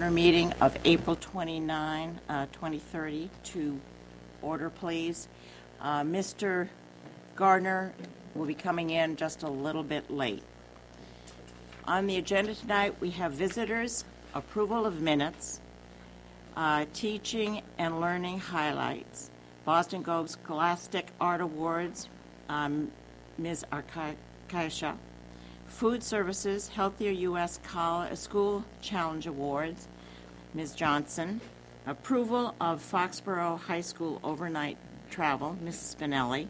Gardner meeting of April 29, 2030 to order, please. Mr. Gardner will be coming in just a little bit late. On the agenda tonight, we have visitors, approval of minutes, teaching and learning highlights, Boston Globe Scholastic Art Awards, Ms. Arkaisha, Food Services, Healthier U.S. School Challenge Awards, Ms. Johnson, approval of Foxborough High School overnight travel, Mrs. Spinelli,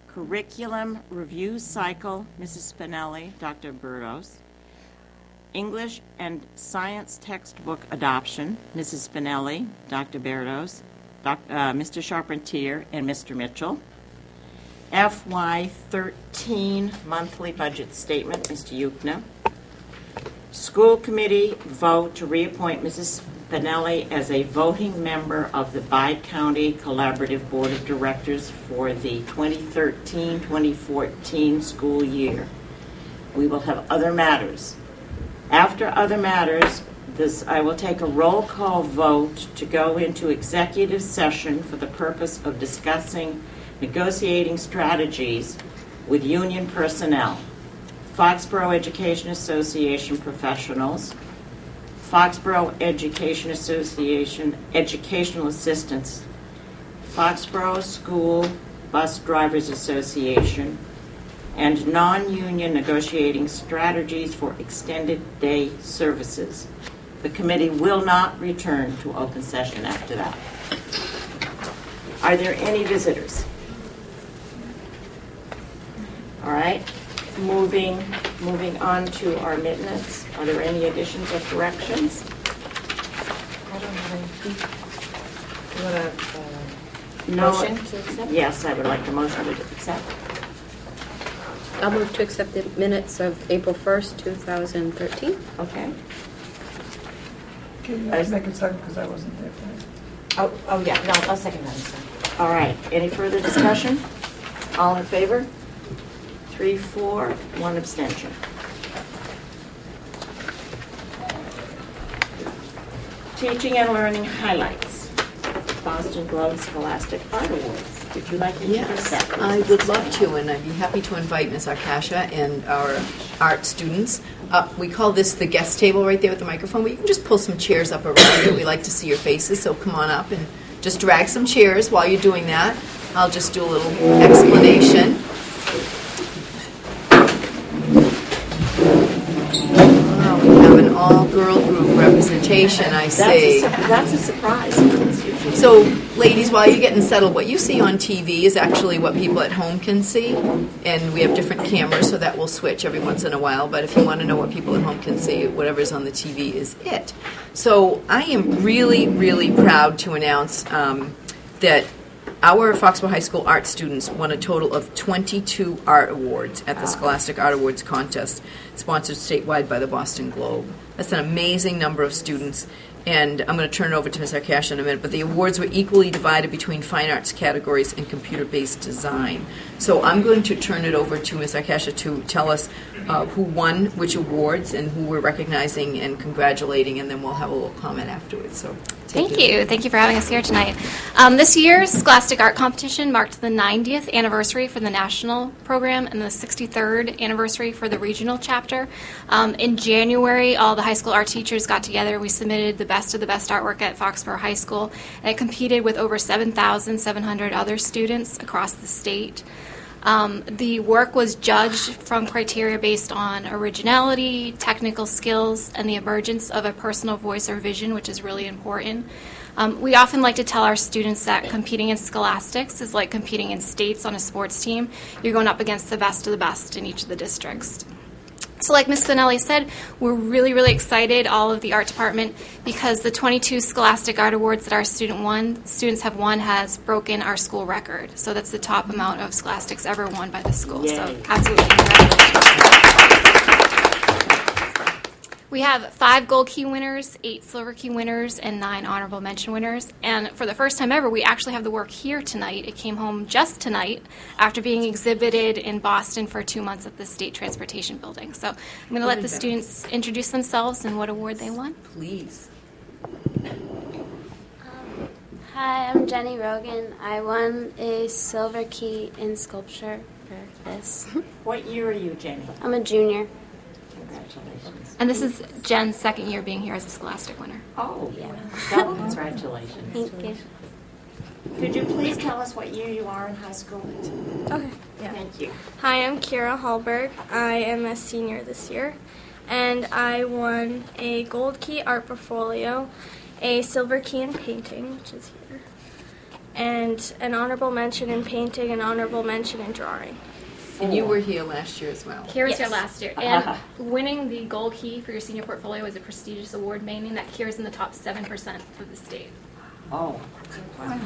curriculum review cycle, Mrs. Spinelli, Dr. Burdos, English and science textbook adoption, Mrs. Spinelli, Dr. Burdos, Mr. Charpentier, and Mr. Mitchell. FY13 monthly budget statement, Mr. Yukna. School committee vote to reappoint Mrs. Spinelli as a voting member of the Bi-County Collaborative Board of Directors for the 2013-2014 school year. We will have other matters. After other matters, I will take a roll call vote to go into executive session for the purpose of discussing negotiating strategies with union personnel, Foxborough Education Association professionals, Foxborough Education Association educational assistants, Foxborough School Bus Drivers Association, and non-union negotiating strategies for extended day services. The committee will not return to open session after that. Are there any visitors? All right, moving on to our minutes. Are there any additions or corrections? I don't have anything. You want a motion to accept? Yes, I would like a motion to accept. I'll move to accept the minutes of April 1st, 2013. Okay. Can you make a second because I wasn't there for that? Oh yeah, no, I'll second that. All right, any further discussion? All in favor? 3, 4, 1 abstention. Teaching and learning highlights. Boston Globe Scholastic Art Awards. Would you like to introduce that? Yes, I would love to, and I'd be happy to invite Ms. Arkaisha and our art students. We call this the guest table right there with the microphone, but you can just pull some chairs up around you. We like to see your faces, so come on up and just drag some chairs. While you're doing that, I'll just do a little explanation. We have an all-girl group representation, I see. That's a surprise. So, ladies, while you're getting settled, what you see on TV is actually what people at home can see, and we have different cameras, so that will switch every once in a while, but if you want to know what people at home can see, whatever's on the TV is it. So, I am really, really proud to announce that our Foxborough High School art students won a total of 22 art awards at the Scholastic Art Awards contest, sponsored statewide by the Boston Globe. That's an amazing number of students, and I'm going to turn it over to Ms. Arkaisha in a minute, but the awards were equally divided between fine arts categories and computer-based design. So I'm going to turn it over to Ms. Arkaisha to tell us who won which awards and who we're recognizing and congratulating, and then we'll have a little comment afterwards. So Thank you. Thank you for having us here tonight. This year's Scholastic Art Competition marked the 90th anniversary for the national program and the 63rd anniversary for the regional chapter. In January, all the high school art teachers got together. We submitted the best of the best artwork at Foxborough High School, and it competed with over 7,700 other students across the state. The work was judged from criteria based on originality, technical skills, and the emergence of a personal voice or vision, which is really important. We often like to tell our students that competing in scholastics is like competing in states on a sports team. You're going up against the best of the best in each of the districts. So like Ms. Spinelli said, we're really, really excited, all of the art department, because the 22 Scholastic Art Awards that our students have won has broken our school record. So that's the top amount of scholastics ever won by the school. Yay. So absolutely congratulations. We have 5 gold key winners, 8 silver key winners, and 9 honorable mention winners. And for the first time ever, we actually have the work here tonight. It came home just tonight after being exhibited in Boston for 2 months at the State Transportation Building. So I'm going to let the students introduce themselves and what award they won. Please. Hi, I'm Jenny Rogan. I won a silver key in sculpture for this. What year are you, Jenny? I'm a junior. Congratulations. And this is Jen's second year being here as a Scholastic winner. Oh, Yeah. double congratulations. Thank you. Could you please tell us what year you are in high school? Okay. Yeah. Thank you. Hi, I'm Kira Hallberg. I am a senior this year, and I won a gold key art portfolio, a silver key in painting, which is here, and an honorable mention in painting, an honorable mention in drawing. And you were here last year as well. Kira was here Yes. last year. And winning the gold key for your senior portfolio is a prestigious award, meaning that Kira's in the top 7% of the state. Oh, wow.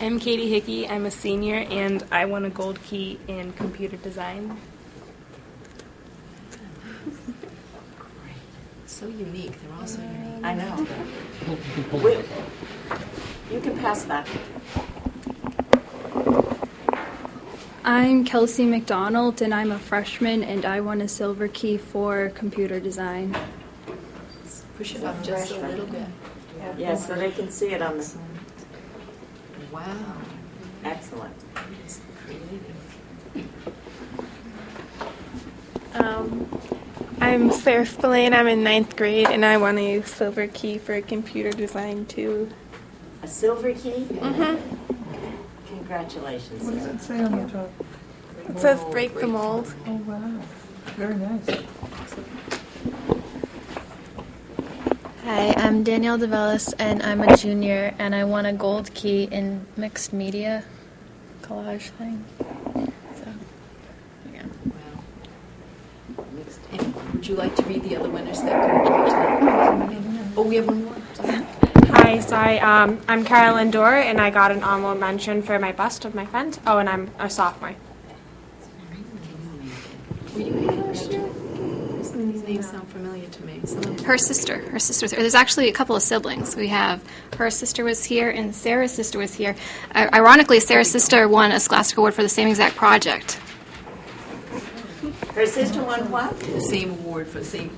I'm Katie Hickey. I'm a senior, and I won a gold key in computer design. So unique. They're all so unique. I know. You can pass that. I'm Kelsey McDonald, and I'm a freshman, and I won a silver key for computer design. Push it up just a little bit. Yeah, so they can see it on the. Wow. Excellent. I'm Sarah Spillane. I'm in 9th grade, and I won a silver key for computer design too. A silver key? Mm-hmm. Congratulations. What does Sarah. it say on the top? It says break the mold. Oh, wow. Very nice. Hi, I'm Danielle DeVellis, and I'm a junior, and I won a gold key in mixed media collage thing. So, yeah. Wow. And would you like to read the other winners that couldn't give it tonight? Oh, we have one more. Hi, sorry. I'm Carolyn Dorr, and I got an honorable mention for my bust of my friend. Oh, and I'm a sophomore. Were you here last year? These names sound familiar to me. Her sister was here. There's actually a couple of siblings. We have her sister was here and Sarah's sister was here. Ironically, Sarah's sister won a Scholastic Award for the same exact project. Her sister won what? The same award for the same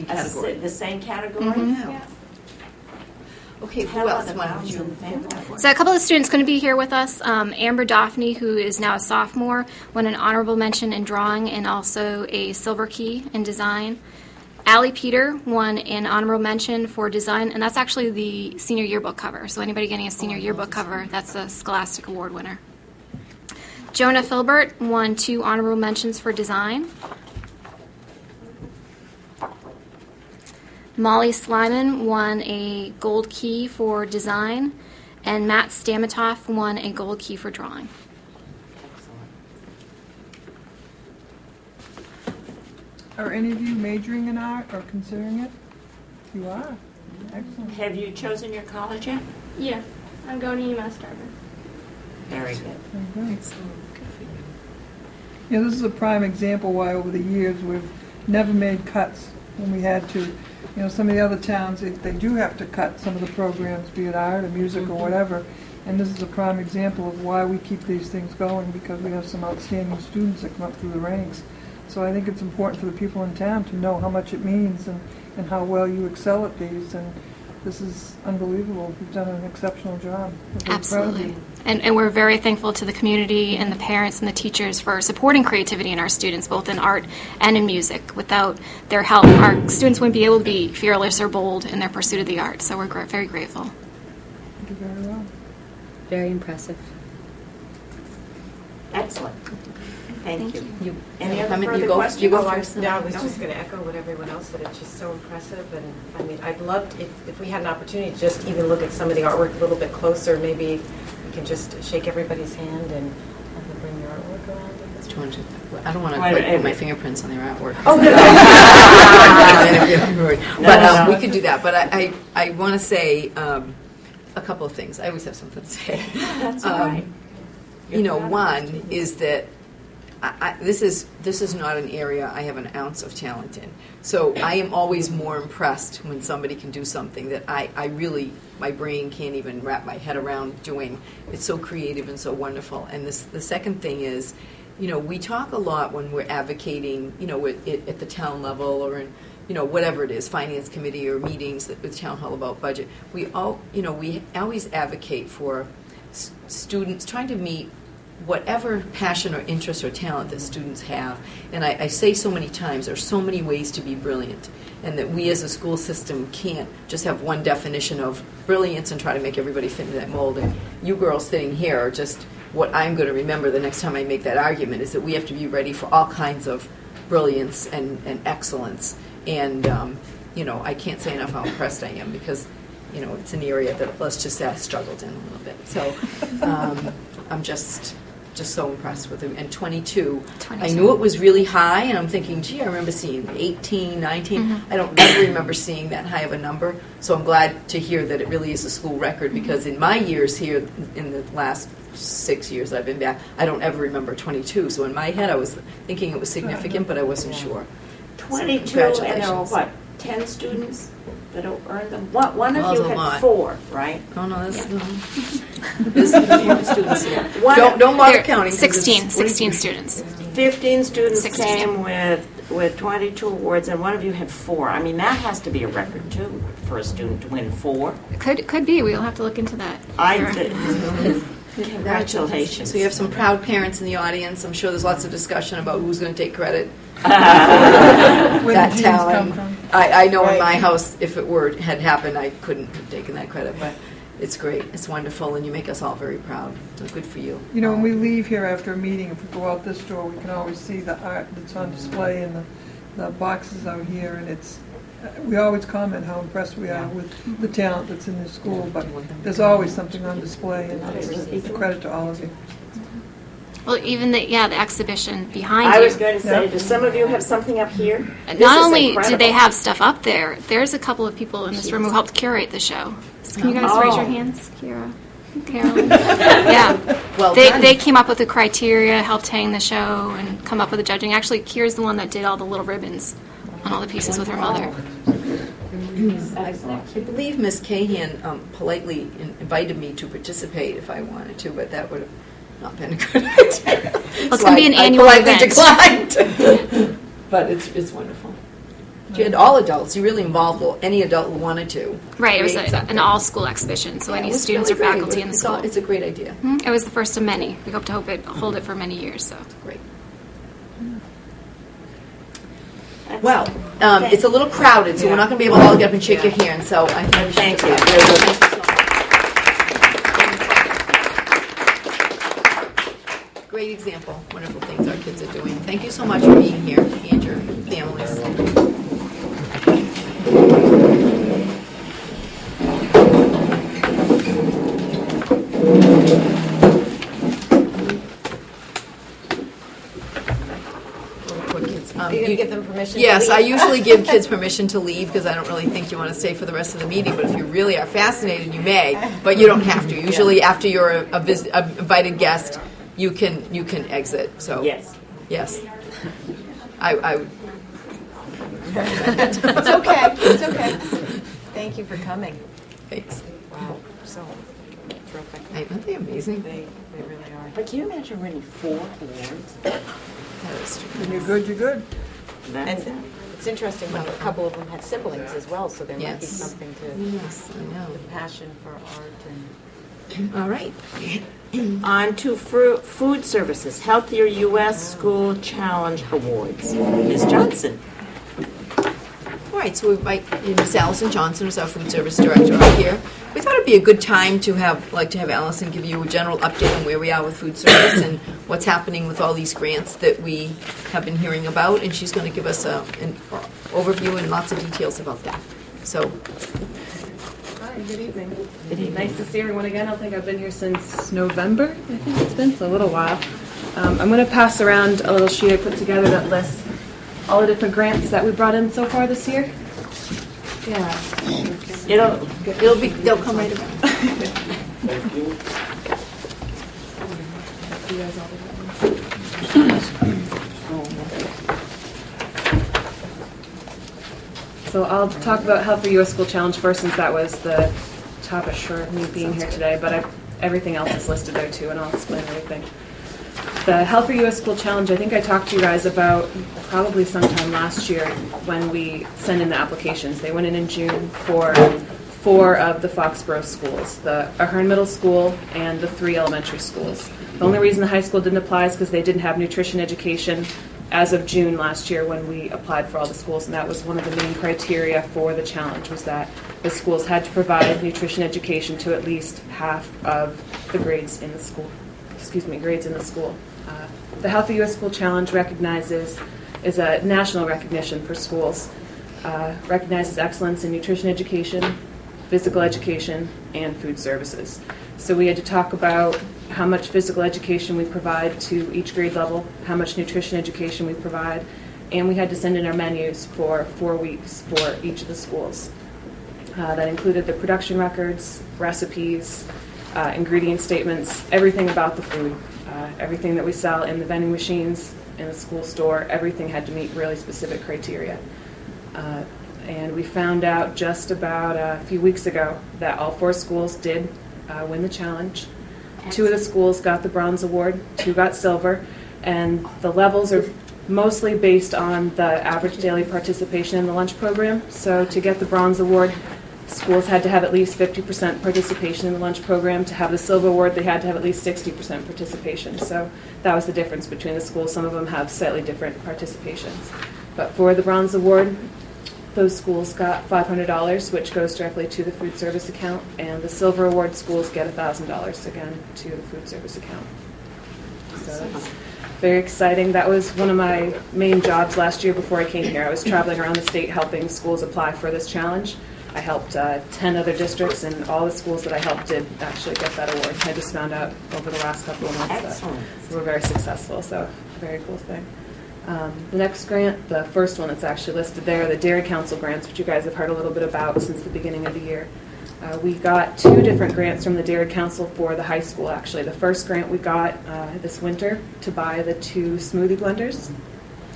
category. The same category? Mm-hmm. Yeah. Okay, who else wanted you? So a couple of students couldn't be here with us. Amber Daphne, who is now a sophomore, won an honorable mention in drawing and also a silver key in design. Allie Peter won an honorable mention for design, and that's actually the senior yearbook cover. So anybody getting a senior yearbook cover, that's a Scholastic Award winner. Jonah Filbert won 2 honorable mentions for design. Molly Slyman won a gold key for design, and Matt Stamatoff won a gold key for drawing. Are any of you majoring in art or considering it? You are. Excellent. Have you chosen your college yet? Yeah, I'm going to UMass Dartmouth. Very good. Very good. Yeah, this is a prime example why over the years we've never made cuts when we had to. You know, some of the other towns, they do have to cut some of the programs, be it art or music or whatever. And this is a prime example of why we keep these things going, because we have some outstanding students that come up through the ranks. So I think it's important for the people in town to know how much it means and how well you excel at these. And this is unbelievable. You've done an exceptional job. We're very proud of you. Absolutely. And we're very thankful to the community and the parents and the teachers for supporting creativity in our students, both in art and in music. Without their help, our students wouldn't be able to be fearless or bold in their pursuit of the arts. So we're very grateful. You did very well. Very impressive. Excellent. Thank you. Any other comment? further You go questions? first. No, I was just going to echo what everyone else said. It's just so impressive. And I mean, I'd love if we had an opportunity to just even look at some of the artwork a little bit closer. Maybe we can just shake everybody's hand and have them bring your artwork around. I don't want to put my fingerprints on their artwork. Oh, no. But we could do that. But I want to say a couple of things. I always have something to say. That's all right. You know, one is that this is not an area I have an ounce of talent in. So I am always more impressed when somebody can do something that I really, my brain can't even wrap my head around doing. It's so creative and so wonderful. And the second thing is, you know, we talk a lot when we're advocating, you know, at the town level or in whatever it is, finance committee or meetings with town hall about budget, we always advocate for students trying to meet whatever passion or interest or talent that students have. And I say so many times, there's so many ways to be brilliant, and that we as a school system can't just have one definition of brilliance and try to make everybody fit into that mold. And you girls sitting here are just what I'm going to remember the next time I make that argument, is that we have to be ready for all kinds of brilliance and excellence. And, I can't say enough how impressed I am, because, it's an area that, let's just say, I struggled in a little bit. So I'm just so impressed with it. And 22, I knew it was really high, and I'm thinking, gee, I remember seeing 18, 19. Mm-hmm. I don't ever remember seeing that high of a number. So I'm glad to hear that it really is a school record, because in my years here, in the last 6 years I've been back, I don't ever remember 22. So in my head, I was thinking it was significant, but I wasn't sure. 22, and there were, what, 10 students that earned them? One of you had 4, right? Oh, no, that's no. There's a few students here. Don't bother counting. 16 students. 15 students 16. came with 22 awards, and one of you had 4. I mean, that has to be a record, too, for a student to win 4. Could be. We'll have to look into that. Congratulations. So you have some proud parents in the audience. I'm sure there's lots of discussion about who's going to take credit. That talent. I know in my house, if it had happened, I couldn't have taken that credit, but it's great. It's wonderful, and you make us all very proud. So good for you. When we leave here after a meeting, if we go out this door, we can always see the art that's on display in the boxes out here, and we always comment how impressed we are with the talent that's in this school, but there's always something on display, and it's a credit to all of you. Well, even the exhibition behind you. I was going to say, do some of you have something up here? Not only do they have stuff up there, there's a couple of people in this room who helped curate the show. So can you guys raise your hands, Kira, Carolyn? Yeah. Well, they came up with the criteria, helped hang the show, and come up with the judging. Actually, Kira's the one that did all the little ribbons on all the pieces with her mother. I believe Miss Cahan politely invited me to participate if I wanted to, but that would have not been a good idea. Well, it's going to be an annual event. Declined. But it's wonderful. You had all adults. You really involved any adult who wanted to. Right. It was an all-school exhibition, so any students or faculty in the school. It's a great idea. It was the first of many. We hope to hold it for many years. So great. Well, it's a little crowded, so we're not going to be able to all get up and shake your hand. So I thank you. Great example. Wonderful things our kids are doing. Thank you so much for being here and your families. Are you going to give them permission Yes, to leave? I usually give kids permission to leave because I don't really think you want to stay for the rest of the meeting. But if you really are fascinated, you may. But you don't have to. Usually, after you're a invited guest, you can exit. So yes. I would. It's okay. It's okay. Thank you for coming. Thanks. Wow, so terrific. Aren't they amazing? They really are. But can you imagine winning 4 awards? That is true. When you're good, you're good. And it's interesting, a couple of them had siblings as well, so there might be something to passion for art and. All right. On to food services, Healthier U.S. School Challenge Awards. Ms. Johnson. All right, so Miss Allison Johnson is our food service director up here. We thought it'd be a good time to have Allison give you a general update on where we are with food service and what's happening with all these grants that we have been hearing about, and she's going to give us an overview and lots of details about that. So. Hi, good evening. Nice to see everyone again. I don't think I've been here since November, I think it's been, so a little while. I'm going to pass around a little sheet I put together that lists all the different grants that we brought in so far this year. Yeah. They'll come right around. Thank you. So I'll talk about Healthier U.S. School Challenge first, since that was the topic for me being here today, but everything else is listed there too, and I'll explain everything. The Healthy U.S. School Challenge, I think I talked to you guys about probably sometime last year when we sent in the applications. They went in June for 4 of the Foxborough schools, the Ahern Middle School and the 3 elementary schools. The only reason the high school didn't apply is because they didn't have nutrition education as of June last year when we applied for all the schools, and that was one of the main criteria for the challenge, was that the schools had to provide nutrition education to at least half of the grades in the school. Grades in the school. The Healthy U.S. School Challenge is a national recognition for schools. Recognizes excellence in nutrition education, physical education, and food services. So we had to talk about how much physical education we provide to each grade level, how much nutrition education we provide, and we had to send in our menus for 4 weeks for each of the schools. That included the production records, recipes, ingredient statements, everything about the food, everything that we sell in the vending machines, in the school store, everything had to meet really specific criteria. And we found out just about a few weeks ago that all 4 schools did win the challenge. 2 of the schools got the bronze award, 2 got silver, and the levels are mostly based on the average daily participation in the lunch program. So to get the bronze award, schools had to have at least 50% participation in the lunch program. To have the silver award, they had to have at least 60% participation. So that was the difference between the schools. Some of them have slightly different participations. But for the bronze award, those schools got $500, which goes directly to the food service account, and the silver award schools get $1,000, again, to the food service account. So that's very exciting. That was one of my main jobs last year before I came here. I was traveling around the state helping schools apply for this challenge. I helped 10 other districts, and all the schools that I helped did actually get that award. I just found out over the last couple of months that we were very successful, so a very cool thing. The next grant, the first one that's actually listed there, the Dairy Council grants, which you guys have heard a little bit about since the beginning of the year. We got 2 different grants from the Dairy Council for the high school, actually. The first grant we got this winter to buy the 2 smoothie blenders,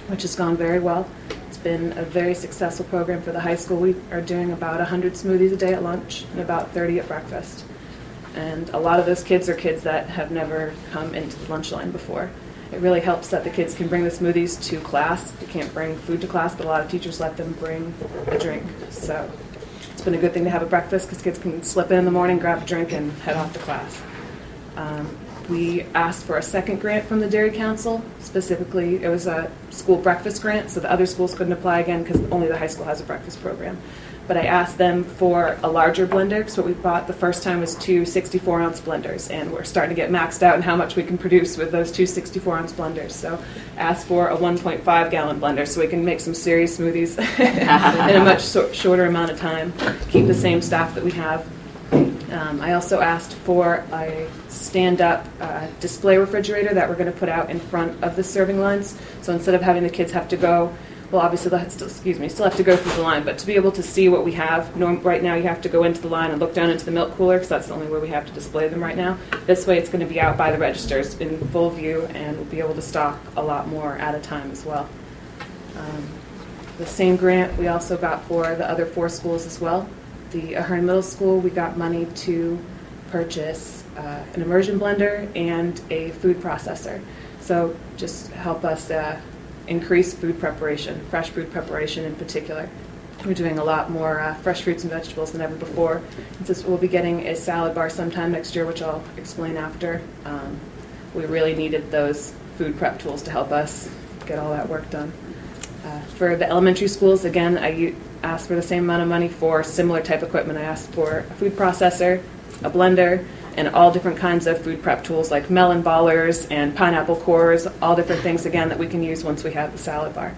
which has gone very well. It's been a very successful program for the high school. We are doing about 100 smoothies a day at lunch and about 30 at breakfast. And a lot of those kids are kids that have never come into the lunch line before. It really helps that the kids can bring the smoothies to class. They can't bring food to class, but a lot of teachers let them bring a drink. So it's been a good thing to have at breakfast because kids can slip in the morning, grab a drink, and head off to class. We asked for a second grant from the Dairy Council. Specifically, it was a school breakfast grant, so the other schools couldn't apply again because only the high school has a breakfast program. But I asked them for a larger blender, because what we bought the first time was 2 64-ounce blenders, and we're starting to get maxed out in how much we can produce with those 2 64-ounce blenders. So asked for a 1.5-gallon blender so we can make some serious smoothies in a much shorter amount of time, keep the same staff that we have. I also asked for a stand-up display refrigerator that we're going to put out in front of the serving lines. So instead of having the kids have to go, well, obviously they'll still have to go through the line, but to be able to see what we have, right now you have to go into the line and look down into the milk cooler because that's the only way we have to display them right now. This way it's going to be out by the registers in full view, and we'll be able to stock a lot more at a time as well. The same grant we also got for the other 4 schools as well. The Ahern Middle School, we got money to purchase an immersion blender and a food processor. So just help us increase food preparation, fresh food preparation in particular. We're doing a lot more fresh fruits and vegetables than ever before. And so we'll be getting a salad bar sometime next year, which I'll explain after. We really needed those food prep tools to help us get all that work done. For the elementary schools, again, I asked for the same amount of money for similar type equipment. I asked for a food processor, a blender, and all different kinds of food prep tools like melon ballers and pineapple cores, all different things, again, that we can use once we have the salad bar.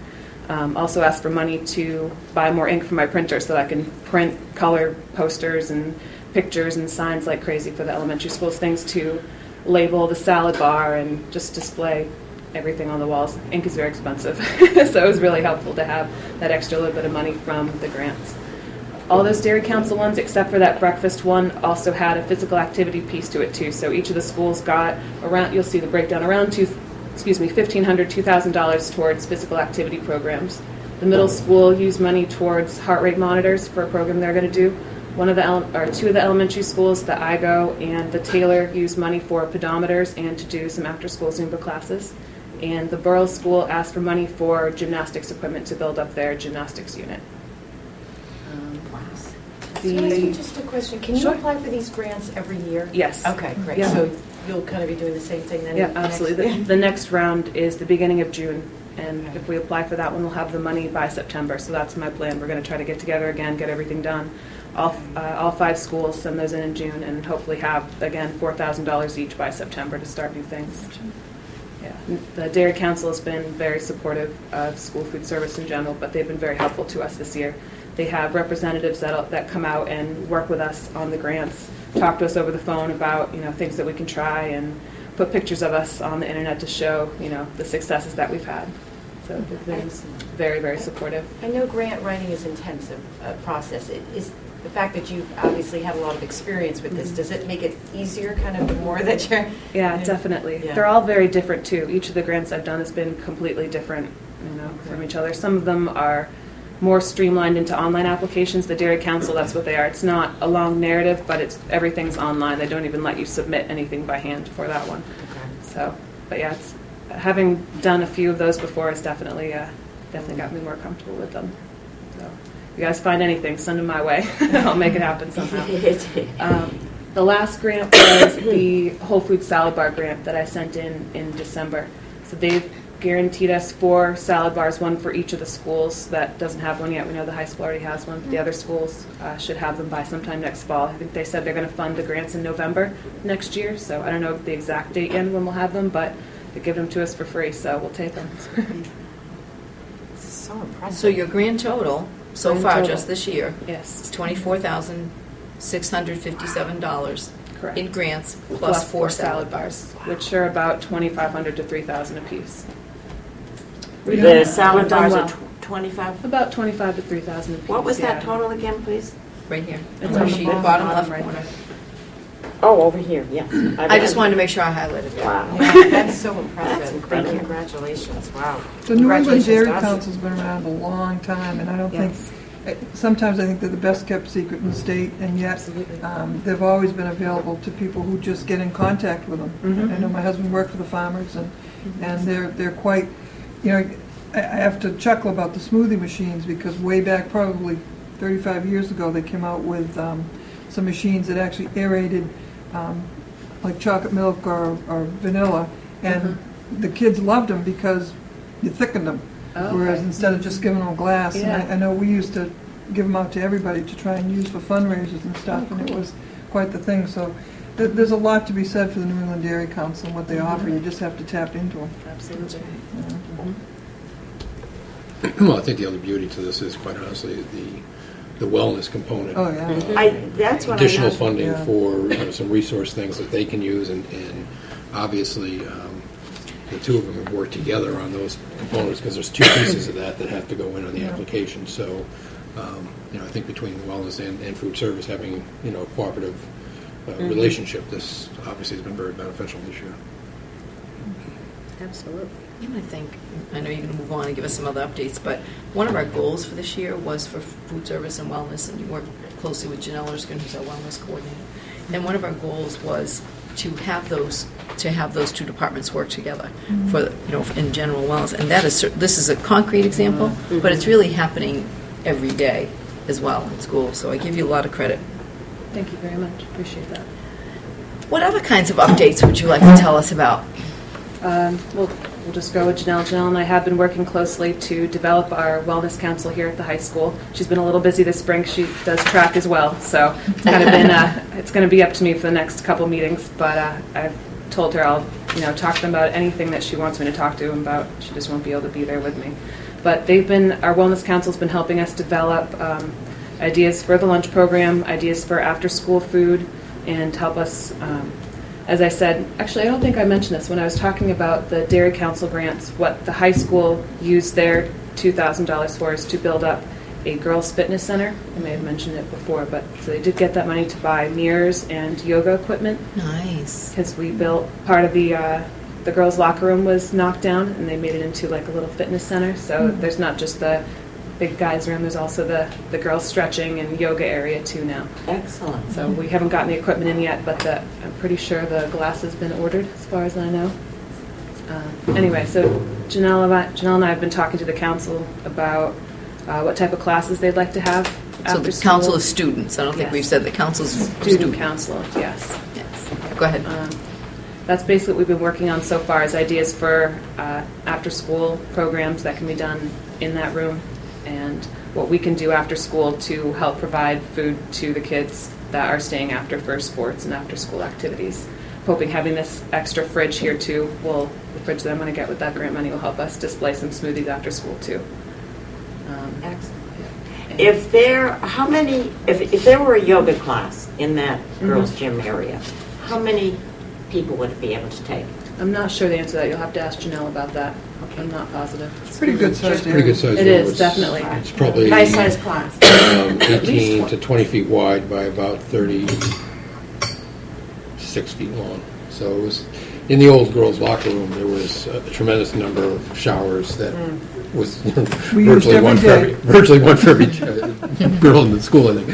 Also asked for money to buy more ink for my printer so that I can print color posters and pictures and signs like crazy for the elementary schools, things to label the salad bar and just display everything on the walls. Ink is very expensive, so it was really helpful to have that extra little bit of money from the grants. All those Dairy Council ones, except for that breakfast one, also had a physical activity piece to it too. So each of the schools got around, you'll see the breakdown, around $1,500, $2,000 towards physical activity programs. The middle school used money towards heart rate monitors for a program they're going to do. two of the elementary schools, the IGO and the Taylor, used money for pedometers and to do some after-school Zumba classes. And the Borough School asked for money for gymnastics equipment to build up their gymnastics unit. Just a question. Can you apply for these grants every year? Yes. Okay, great. Yeah. So you'll kind of be doing the same thing then? Yeah, absolutely. The next round is the beginning of June, and if we apply for that one, we'll have the money by September. So that's my plan. We're going to try to get together again, get everything done. All 5 schools, send those in June, and hopefully have, again, $4,000 each by September to start new things. Yeah. The Dairy Council has been very supportive of school food service in general, but they've been very helpful to us this year. They have representatives that come out and work with us on the grants, talk to us over the phone about things that we can try, and put pictures of us on the internet to show the successes that we've had. So they've been very, very supportive. I know grant writing is intensive process. Is the fact that you've obviously had a lot of experience with this, does it make it easier kind of the more that you're... Yeah, definitely. Yeah. They're all very different too. Each of the grants I've done has been completely different from each other. Some of them are more streamlined into online applications. The Dairy Council, that's what they are. It's not a long narrative, but everything's online. They don't even let you submit anything by hand for that one. Okay. So, but yeah, having done a few of those before has definitely got me more comfortable with them. So, if you guys find anything, send them my way. I'll make it happen somehow. The last grant was the Whole Foods Salad Bar grant that I sent in December. So they've guaranteed us 4 salad bars, one for each of the schools. That doesn't have one yet. We know the high school already has one. The other schools should have them by sometime next fall. I think they said they're going to fund the grants in November next year, so I don't know the exact date yet when we'll have them, but they give them to us for free, so we'll take them. This is so impressive. So your grand total so Grand far total. just this year Yes. is $24,657 Correct. in grants plus 4 salad bars. which are about $2,500 to $3,000 a piece. The salad Done bars are well. 25? About $25,000 to $3,000 a piece. What was that yeah. total again, please? Right here. It's on on the the sheet, bottom, bottom left right corner. there. Oh, over here, yeah. I just wanted to make sure I highlighted it. Wow. Yeah, that's so impressive. That's incredible. Congratulations. Wow. The New England Congratulations Dairy to us. Council's been around a long time, and I don't Yes. think, sometimes I think they're the best kept secret in the state, and yet they've always been available to people who just get in contact with them. Mhm. I know my husband worked for the farmers, and they're quite, I have to chuckle about the smoothie machines, because way back, probably 35 years ago, they came out with some machines that actually aerated like chocolate milk or vanilla, and the kids loved them because you thickened them. Oh, Whereas okay. instead of just giving them a glass, Yeah. and I know we used to give them out to everybody to try and use for fundraisers and stuff, and it was quite the thing. So there's a lot to be said for the New England Dairy Council and what they offer. You just have to tap into them. Absolutely. Well, I think the other beauty to this is, quite honestly, the wellness component. Oh, yeah. That's what Additional I know. funding Yeah. for some resource things that they can use, and obviously the two of them have worked together on those components, because there's 2 pieces of that have to go in on the application. So, I think between wellness and food service having a cooperative relationship, this obviously has been very beneficial this year. Absolutely. I know you're going to move on and give us some other updates, but one of our goals for this year was for food service and wellness, and you work closely with Janelle Erskine, who's our wellness coordinator. And one of our goals was to have those 2 departments work together for in general wellness. And this is a concrete example, but it's really happening every day as well in school. So I give you a lot of credit. Thank you very much. Appreciate that. What other kinds of updates would you like to tell us about? We'll just go with Janelle. Janelle and I have been working closely to develop our wellness council here at the high school. She's been a little busy this spring. She does track as well, so it's kind of been it's going to be up to me for the next couple meetings. But I've told her I'll talk to them about anything that she wants me to talk to them about. She just won't be able to be there with me. But our wellness council's been helping us develop ideas for the lunch program, ideas for after school food, and help us. As I said, actually, I don't think I mentioned this when I was talking about the Dairy Council grants. What the high school used their $2,000 for is to build up a girls' fitness center. I may have mentioned it before, but so they did get that money to buy mirrors and yoga equipment. Nice. Because we built part of the girls' locker room was knocked down, and they made it into like a little fitness center. So there's not just the big guys room. There's also the girls stretching and yoga area too now. Excellent. So we haven't gotten the equipment in yet, but I'm pretty sure the glass has been ordered, as far as I know. Anyway, so Janelle and I have been talking to the council about what type of classes they'd like to have So after the school. council is students. I don't think Yes. we've said the council's Student council, yes. Yes. Go ahead. That's basically what we've been working on so far, is ideas for after-school programs that can be done in that room, and what we can do after school to help provide food to the kids that are staying after for sports and after-school activities. Hoping having this extra fridge here too the fridge that I'm going to get with that grant money will help us display some smoothies after school too. Excellent. If there were a yoga class in that girls' gym area, how many people would it be able to take? I'm not sure the answer to that. You'll have to ask Janelle about that. Okay. I'm not positive. It's pretty good size. Pretty good size. It room. is, definitely. It's probably Nice size class. 18 to 20 feet wide by about 36 feet long. So it was, in the old girls' locker room, there was a tremendous number of showers that was We used virtually one every for virtually one for every girl in the school, I think.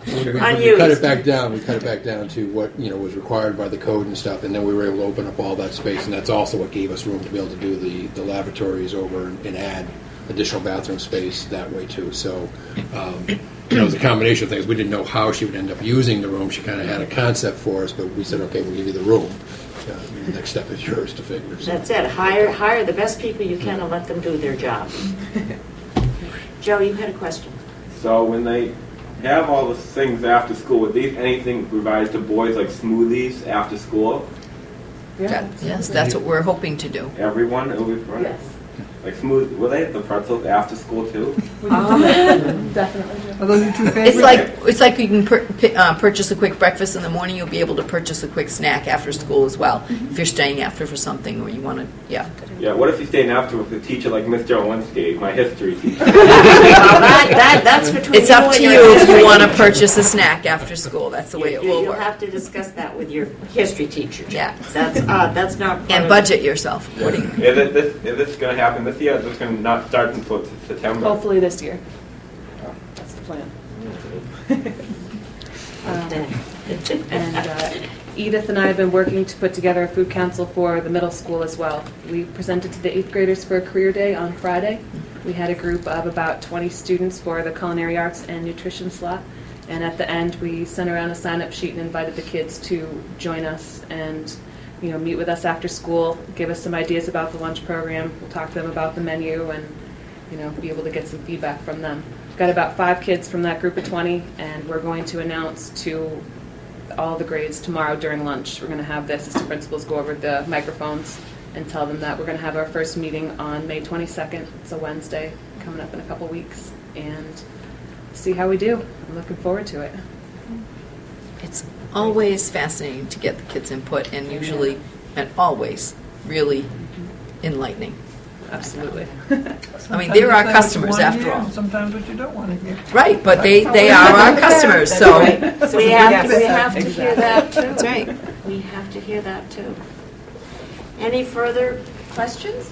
We cut it back down. We cut it back down to what was required by the code and stuff, and then we were able to open up all that space, and that's also what gave us room to be able to do the lavatories over and add additional bathroom space that way too. So. It was a combination of things. We didn't know how she would end up using the room. She kind of had a concept for us, but we said, okay, we'll give you the room. The next step is yours to figure. So. That's it. Hire the best people you can and let them do their job. Joe, you had a question. So when they have all the things after school, would these anything provided to boys like smoothies after school? Yes, that's what we're hoping to do. Everyone will be provided? Yes. Like smooth, will they have the pretzels after school too? Definitely. Are those your two favorites? It's like you can purchase a quick breakfast in the morning. You'll be able to purchase a quick snack after school as well, if you're staying after for something or you want to. Yeah. Yeah. What if you're staying after with a teacher like Mr. Owensky, my history teacher? That's between It's up to you you and if your you want to history purchase a snack after school. That's the way it will You'll work. have to discuss that with your history teacher. Yeah. That's not part And of- budget yourself. What do you? Is this going to happen this year? Is this going to not start until September? Hopefully this year. That's the plan. And Edith and I have been working to put together a food council for the middle school as well. We presented to the 8th graders for a career day on Friday. We had a group of about 20 students for the culinary arts and nutrition slot. And at the end, we sent around a sign-up sheet and invited the kids to join us and meet with us after school, give us some ideas about the lunch program. We'll talk to them about the menu and be able to get some feedback from them. Got about 5 kids from that group of 20, and we're going to announce to all the grades tomorrow during lunch. We're going to have the assistant principals go over the microphones and tell them that we're going to have our first meeting on May 22nd. It's a Wednesday, coming up in a couple weeks, and see how we do. I'm looking forward to it. It's always fascinating to get the kids' input, and usually, and always, really enlightening. Absolutely. I mean, they're our customers after all. Sometimes what you don't want to hear. Right, but they are our customers, so. We have to hear that too. That's right. We have to hear that too. Any further questions?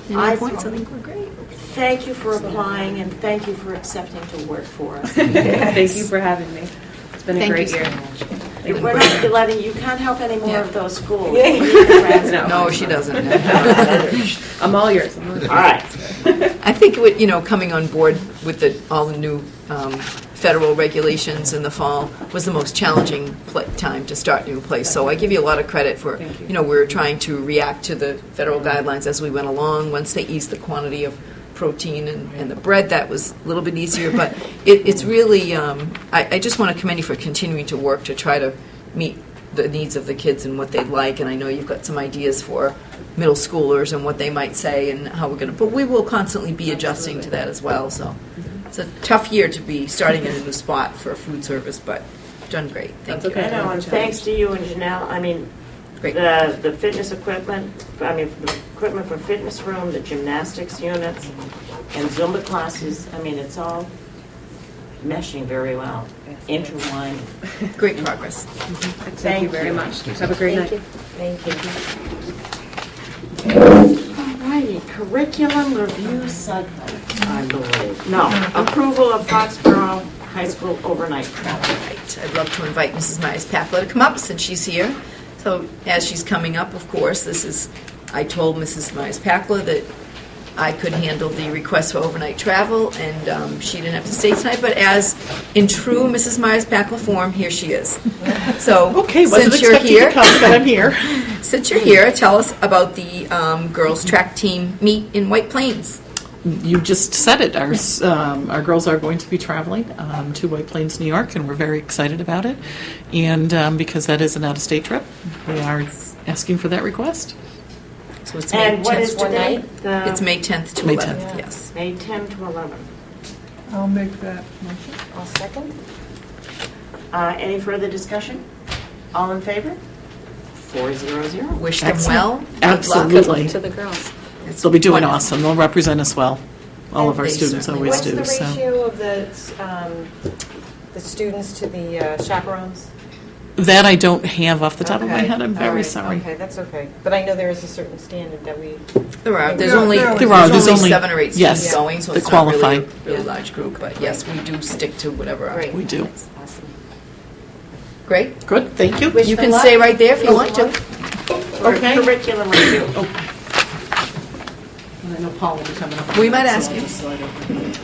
Any points? I think we're great. Thank you for applying and thank you for accepting to work for us. Thank you for having me. It's been a Thank great you so year. We're not letting you can't help any more of those schools. No, she doesn't. I'm all yours. All right. I think coming on board with all the new federal regulations in the fall was the most challenging time to start new place. So I give you a lot of credit for, we were trying to react to the federal guidelines as we went along. Once they eased the quantity of protein and the bread, that was a little bit easier. But it's really, I just want to commend you for continuing to work to try to meet the needs of the kids and what they'd like. And I know you've got some ideas for middle schoolers and what they might say and how we're going to, but we will constantly be adjusting to that as well. So it's a tough year to be starting in a new spot for food service, but done great. Thank you. I know, and thanks to you and Janelle. I mean, Great. the fitness equipment, the equipment for fitness room, the gymnastics units, and Zumba classes, I mean, it's all meshing very well, intertwined. Great progress. Thank you very much. Have a great night. Thank you. curriculum review cycle, I believe. No, approval of Foxborough High School overnight travel. Right. I'd love to invite Mrs. Myers-Packler to come up since she's here. So as she's coming up, of course, I told Mrs. Myers-Packler that I could handle the request for overnight travel, and she didn't have to stay tonight. But as in true Mrs. Myers-Packler form, here she is. So okay, wasn't since you're here, to come, but I'm here. Since you're here, tell us about the girls' track team meet in White Plains. You just said it. Our girls are going to be traveling to White Plains, New York, and we're very excited about it. And because that is an out-of-state trip, we are asking for that request. So it's May 10th what night? It's May 10th to May 11th, 10th. yes. May 10 to 11. I'll make that motion. I'll second. Any further discussion? All in favor? 400. Wish them Excellent. well. Good Absolutely. luck to the girls. They'll be doing wonderful. awesome. They'll represent us well. All of our They students certainly always What's do. the So. ratio of the students to the chaperones? That I don't have off the top of my head. I'm All very right. sorry. Okay, that's okay. But I know there is a certain standard that we... There are. There's There only are. there's There's only 7 or 8 yes, students going, so that it's qualify. not really a really large group. But yes, we do stick to whatever. Great. We do. Awesome. Great. Good. Thank you. Wish You them can luck. stay right there if you want to. Okay. Curriculum review. I know Paul will be coming up. We might ask So I'll you. just slide over.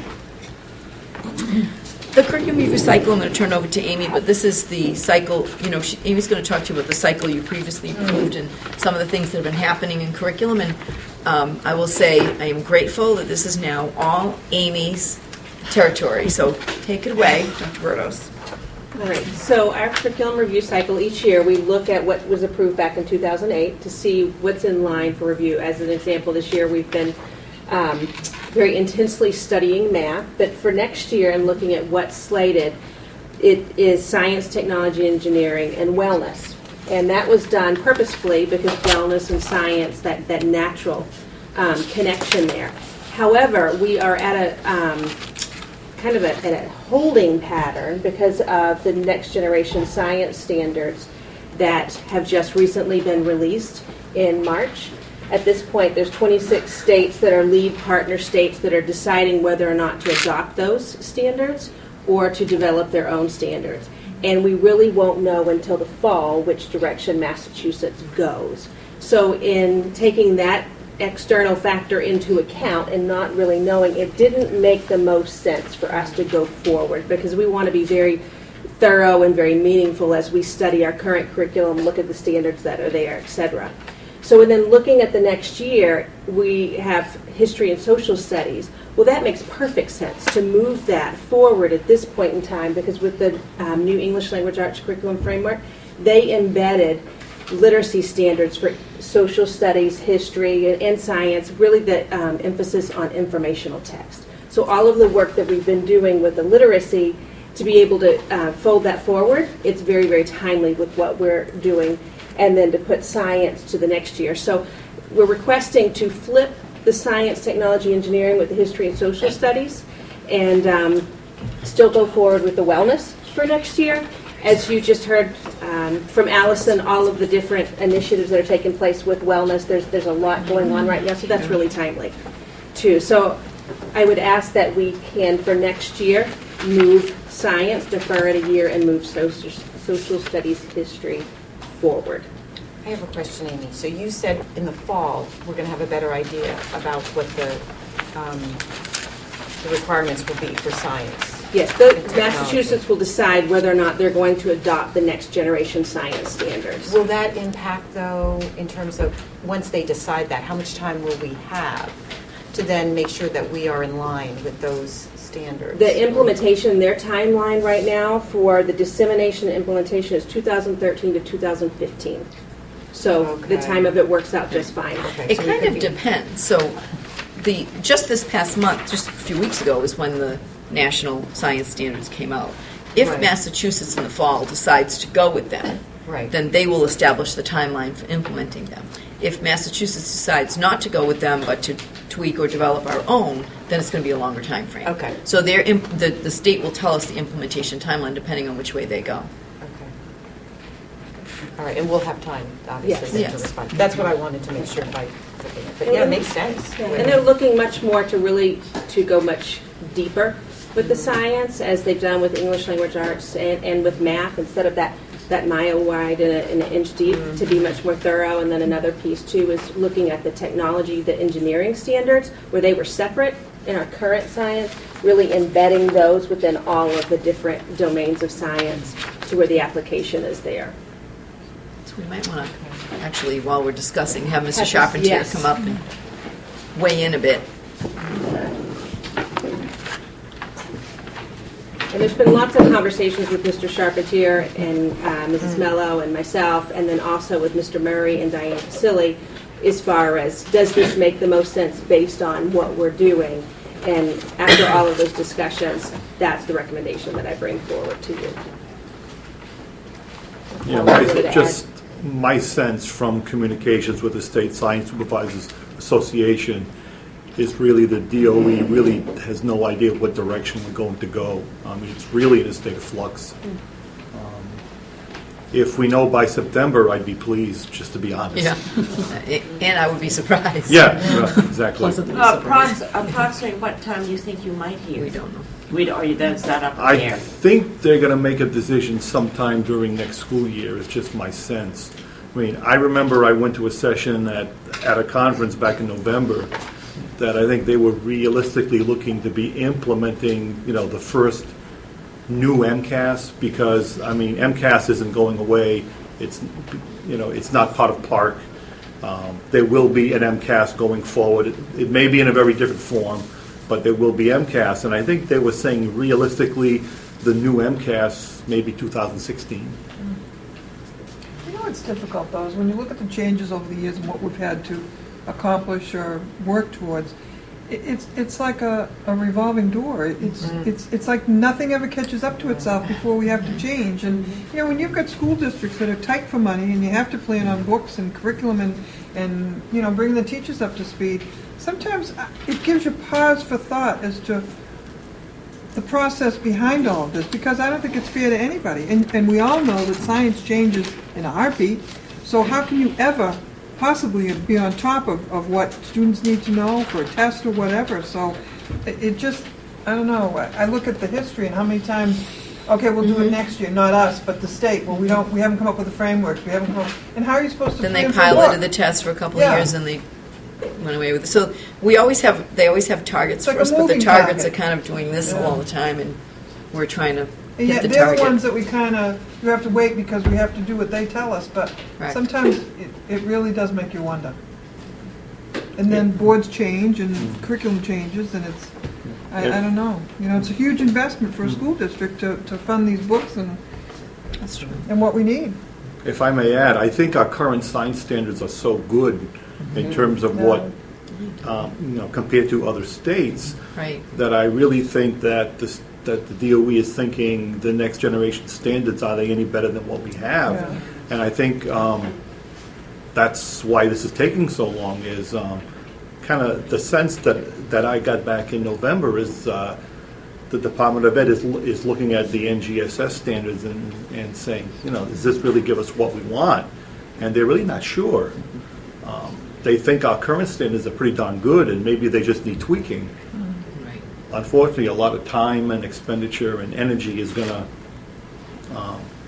The curriculum review cycle, I'm going to turn over to Amy, but this is the cycle, Amy's going to talk to you about the cycle you previously approved and some of the things that have been happening in curriculum. And I will say I am grateful that this is now all Amy's territory. So take it away, Dr. Bertos. All right, so our curriculum review cycle, each year we look at what was approved back in 2008 to see what's in line for review. As an example, this year we've been very intensely studying math, but for next year and looking at what's slated, it is science, technology, engineering, and wellness. And that was done purposefully because wellness and science, that natural connection there. However, we are at a kind of at a holding pattern because of the next generation science standards that have just recently been released in March. At this point, there's 26 states that are lead partner states that are deciding whether or not to adopt those standards or to develop their own standards. And we really won't know until the fall which direction Massachusetts goes. So in taking that external factor into account and not really knowing, it didn't make the most sense for us to go forward because we want to be very thorough and very meaningful as we study our current curriculum, look at the standards that are there, etc. So and then looking at the next year, we have history and social studies. Well, that makes perfect sense to move that forward at this point in time because with the new English Language Arts Curriculum Framework, they embedded literacy standards for social studies, history, and science, really the emphasis on informational text. So all of the work that we've been doing with the literacy, to be able to fold that forward, it's very, very timely with what we're doing, and then to put science to the next year. So we're requesting to flip the science, technology, engineering with the history and social studies, and still go forward with the wellness for next year. As you just heard from Allison, all of the different initiatives that are taking place with wellness, there's a lot going on right now, so that's really timely, too. So I would ask that we can, for next year, move science, defer it a year, and move social studies, history forward. I have a question, Amy. So you said in the fall we're going to have a better idea about what the requirements will be for science. Yes, Massachusetts will decide whether or not they're going to adopt the next generation science standards. Will that impact, though, in terms of once they decide that, how much time will we have to then make sure that we are in line with those standards? The implementation, their timeline right now for the dissemination and implementation is 2013 to 2015. So the time of it works out just fine. It kind of depends. So just this past month, just a few weeks ago, is when the national science standards came out. If Right. Massachusetts in the fall decides to go with them, Right. then they will establish the timeline for implementing them. If Massachusetts decides not to go with them but to tweak or develop our own, then it's going to be a longer time frame. Okay. So the state will tell us the implementation timeline depending on which way they go. All right, and we'll have time, obviously, Yes. to respond. That's what I wanted to make sure by But yeah, it makes sense. Yeah, and they're looking much more to go much deeper with the science, as they've done with English language arts and with math, instead of that mile wide and an inch deep, to be much more thorough. And then another piece too is looking at the technology, the engineering standards, where they were separate in our current science, really embedding those within all of the different domains of science to where the application is there. So we might want to, actually, while we're discussing, have Mr. Have Charpentier yes. come up and weigh in a bit. And there's been lots of conversations with Mr. Charpentier and Mrs. Mello and myself, and then also with Mr. Murray and Diane Casilli, as far as, does this make the most sense based on what we're doing? And after all of those discussions, that's the recommendation that I bring forward to you. Just my sense from communications with the State Science Supervisors Association is really the DOE really has no idea what direction we're going to go. I mean, it's really in a state of flux. If we know by September, I'd be pleased, just to be honest. Yeah, and I would be surprised. Yeah, right, exactly. Approximately what time do you think you might hear? We don't know. That's not up in the I air. think they're going to make a decision sometime during next school year. It's just my sense. I mean, I remember I went to a session at a conference back in November that I think they were realistically looking to be implementing, the first new MCAS, because, I mean, MCAS isn't going away. It's, it's not part of PARC. There will be an MCAS going forward. It may be in a very different form, but there will be MCAS. And I think they were saying realistically the new MCAS maybe 2016. You know what's difficult, though, is when you look at the changes over the years and what we've had to accomplish or work towards, it's like a revolving door. It's like nothing ever catches up to itself before we have to change. And when you've got school districts that are tight for money and you have to plan on books and curriculum and bring the teachers up to speed, sometimes it gives you pause for thought as to the process behind all of this, because I don't think it's fair to anybody. And we all know that science changes in a heartbeat. So how can you ever possibly be on top of what students need to know for a test or whatever? So it just, I don't know. I look at the history and how many times, okay, we'll do it next year, not us, but the state. Well, we haven't come up with the frameworks. We haven't come up, and how are you supposed to Then plan they for what? piloted the test for a couple of years and they went away with it. So they always have targets It's like for us, a but the moving targets target. are kind of doing this all the time, and we're trying to And hit yet the they're target. the ones that you have to wait because we have to do what they tell us, but Right. sometimes it really does make you wonder. And then boards change and curriculum changes, and it's, I don't know. It's a huge investment for a school district to fund these books That's true. and what we need. If I may add, I think our current science standards are so good in terms of what, compared to other states, Right. that I really think that the DOE is thinking the next generation standards, are they any better than what we have? Yeah. And I think that's why this is taking so long, is kind of the sense that I got back in November is the Department of Ed is looking at the NGSS standards and saying, does this really give us what we want? And they're really not sure. They think our current standards are pretty darn good, and maybe they just need tweaking. Right. Unfortunately, a lot of time and expenditure and energy is going to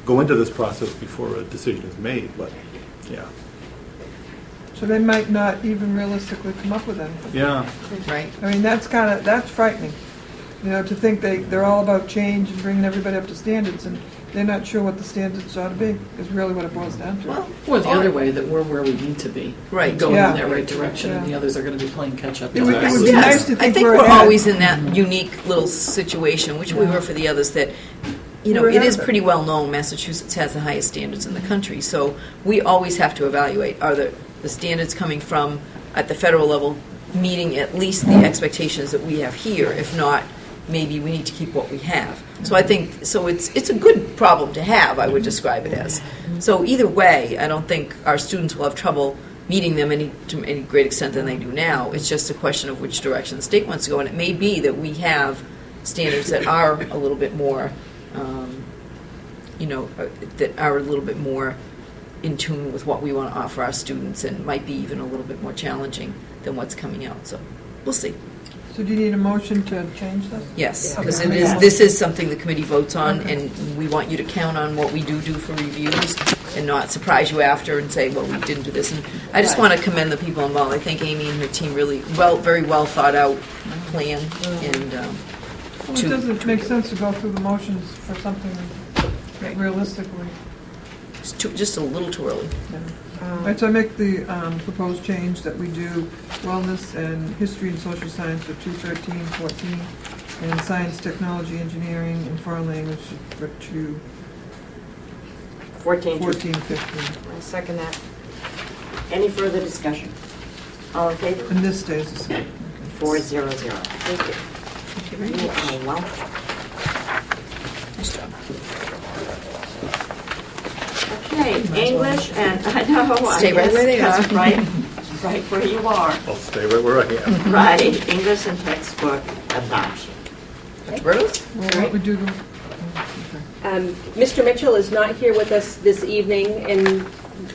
go into this process before a decision is made. But yeah, So they might not even realistically come up with anything. yeah. Right. I mean, that's frightening. To think they're all about change and bringing everybody up to standards, and they're not sure what the standards ought to be, is really what it boils down to. Or the other way, that we're where we need to be. Right. Going Yeah. in that right direction, and Yeah. the others are going to be playing catch up. It would us. be nice to I think think we're we're ahead. always in that unique little situation, which we were for the others, that We're it ahead is of it. pretty well known Massachusetts has the highest standards in the country. So we always have to evaluate, are the standards coming from, at the federal level, meeting at least the expectations that we have here? If not, maybe we need to keep what we have. So I think, it's a good problem to have, I would describe it as. So either way, I don't think our students will have trouble meeting them to any great extent than they do now. It's just a question of which direction the state wants to go, and it may be that we have standards that are a little bit more, that are a little bit more in tune with what we want to offer our students, and might be even a little bit more challenging than what's coming out. So we'll see. So do you need a motion to change this? Yes, Okay. because this is something the committee votes on, and we want you to count on what we do for reviews and not surprise you after and say, well, we didn't do this. And I just want to commend the people involved. I think Amy and her team really, very well thought out plan. And Well, it doesn't make sense to go through the motions for something that realistically. It's just a little too early. All right, so I make the proposed change that we do wellness and history and social science for 213, 14, and science, technology, engineering, and foreign language for 14, 15. I second that. Any further discussion? All in favor? And this stays the same. 400. Thank you. Thank you very You much. are welcome. Nice job. Okay, English and, I know. Stay right where they are. Right where you are. I'll stay right where I am. Right, English and textbook adoption. Rose? Well, what we do, Mr. Mitchell is not here with us this evening, and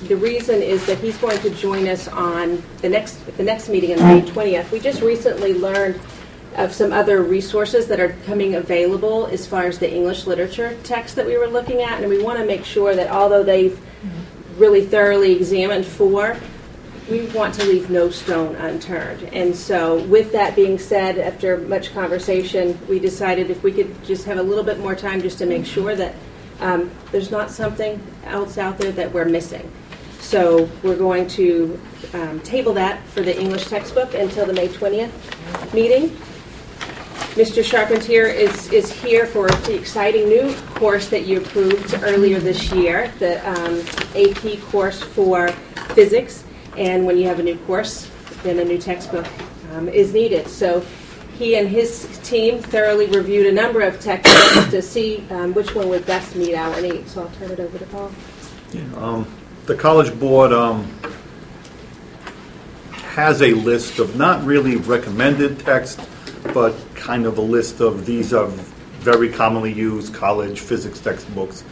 the reason is that he's going to join us on the next meeting on May 20th. We just recently learned of some other resources that are coming available as far as the English literature text that we were looking at, and we want to make sure that although they've really thoroughly examined we want to leave no stone unturned. And so with that being said, after much conversation, we decided if we could just have a little bit more time just to make sure that there's not something else out there that we're missing. So we're going to table that for the English textbook until the May 20th meeting. Mr. Charpentier is here for the exciting new course that you approved earlier this year, the AP course for physics. And when you have a new course, then a new textbook is needed. So he and his team thoroughly reviewed a number of textbooks to see which one would best meet our needs. So I'll turn it over to Paul. The College Board has a list of not really recommended text, but kind of a list of these are very commonly used college physics textbooks.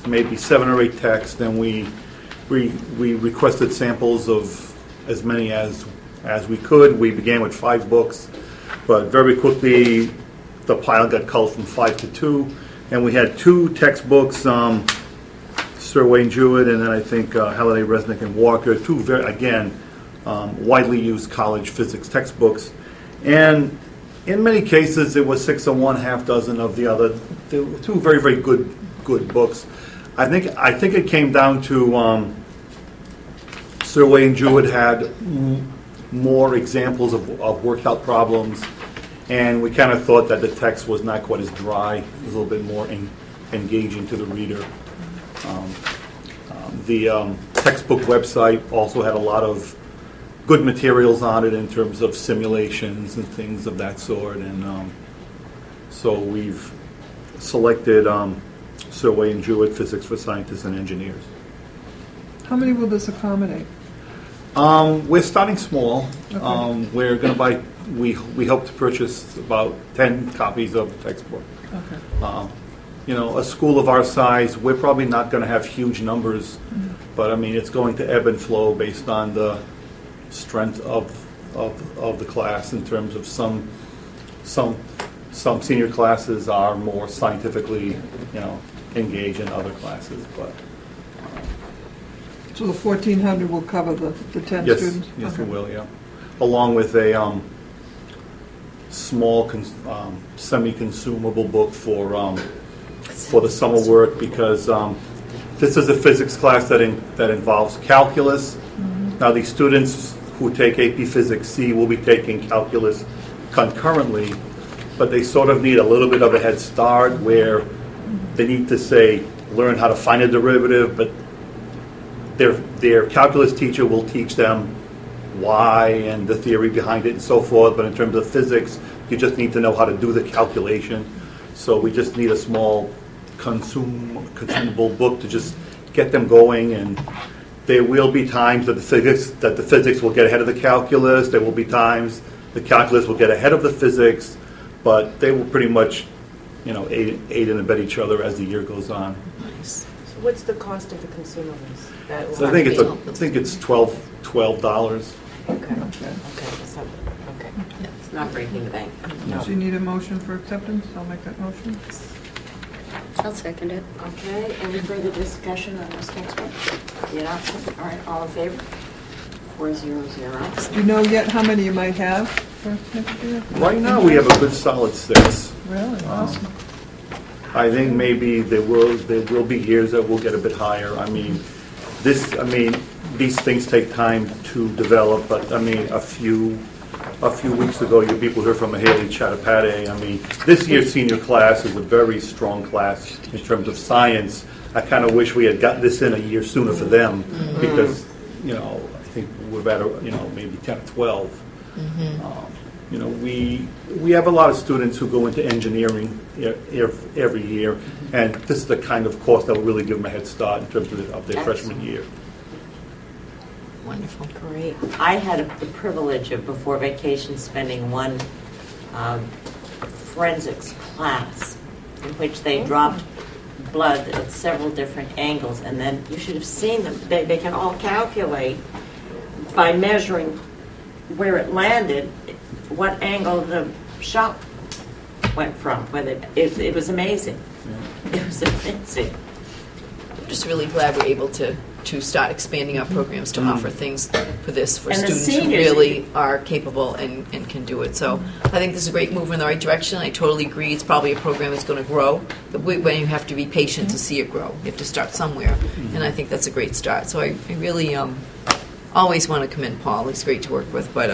Maybe 7 or 8 texts, and we requested samples of as many as we could. We began with 5 books, but very quickly the pile got culled from 5 to 2, and we had 2 textbooks, Sir Wayne Jewett and then I think Halliday, Resnick, and Walker, 2 widely used college physics textbooks. And in many cases it was 6 of one, half dozen of the other. They were 2 very, very good books. I think it came down to Sir Wayne Jewett had more examples of worked out problems, and we kind of thought that the text was not quite as dry. It was a little bit more engaging to the reader. The textbook website also had a lot of good materials on it in terms of simulations and things of that sort, and so we've selected Sir Wayne Jewett, Physics for Scientists and Engineers. how many will this accommodate? We're starting small. Okay. We're going to buy. We hope to purchase about 10 copies of the textbook. Okay. A school of our size, we're probably not going to have huge numbers, but I mean it's going to ebb and flow based on the strength of the class. In terms of some senior classes are more scientifically, engaged in other classes, but. So the 1,400 will cover the 10 Yes, students? yes, Okay. it will, yeah. Along with a small semi-consumable book for the summer work, because this is a physics class that involves calculus. Mm-hmm. Now, the students who take AP Physics C will be taking calculus concurrently, but they sort of need a little bit of a head start where they need to, learn how to find a derivative, but their calculus teacher will teach them why and the theory behind it and so forth, but in terms of physics, you just need to know how to do the calculation. So we just need a small consumable book to just get them going, and there will be times that the physics will get ahead of the calculus. There will be times the calculus will get ahead of the physics, but they will pretty much, aid and abet each other as the year goes on. Nice. what's the cost of the consumables? That So I think it's $12. Okay. So, okay. It's not breaking the bank. No. So you need a motion for acceptance? I'll make that motion. I'll second it. Okay, any further discussion on this next one? Yeah, all right, all in favor? 400. Do you know yet how many you might have for next year? Right now, we have a good solid 6. Really? Awesome. I think maybe there will be years that will get a bit higher. These things take time to develop, but a few weeks ago, you people heard from Haley Chattopadhyay. This year's senior class is a very strong class in terms of science. I kind of wish we had gotten this in a year sooner for them, because, I think we're at, maybe 10 or 12. We have a lot of students who go into engineering every year, and this is the kind of course that will really give them a head start in terms of their freshman year. Wonderful. Great. I had the privilege of, before vacation, spending one forensics class in which they dropped blood at several different angles, and then you should have seen them. They can all calculate by measuring where it landed, what angle the shot went from. It was amazing. It was amazing. I'm just really glad we're able to start expanding our programs to offer things for this for And the students who seniors- really are capable and can do it. So I think this is a great move in the right direction. I totally agree. It's probably a program that's going to grow, but when you have to be patient to see it grow, you have to start somewhere, and I think that's a great start. So I really always want to commend Paul. He's great to work with, but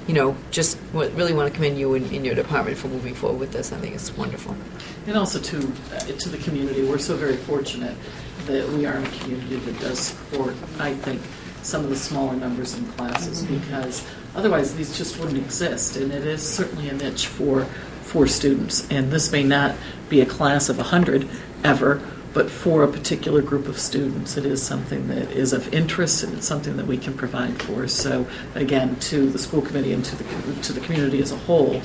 really want to commend you and your department for moving forward with this. I think it's wonderful. And also to the community, we're so very fortunate that we are in a community that does support, I think, some of the smaller numbers in classes, because otherwise these just wouldn't exist. And it is certainly a niche for students. And this may not be a class of 100 ever, but for a particular group of students, it is something that is of interest, and it's something that we can provide for. So, again, to the school committee and to the community as a whole,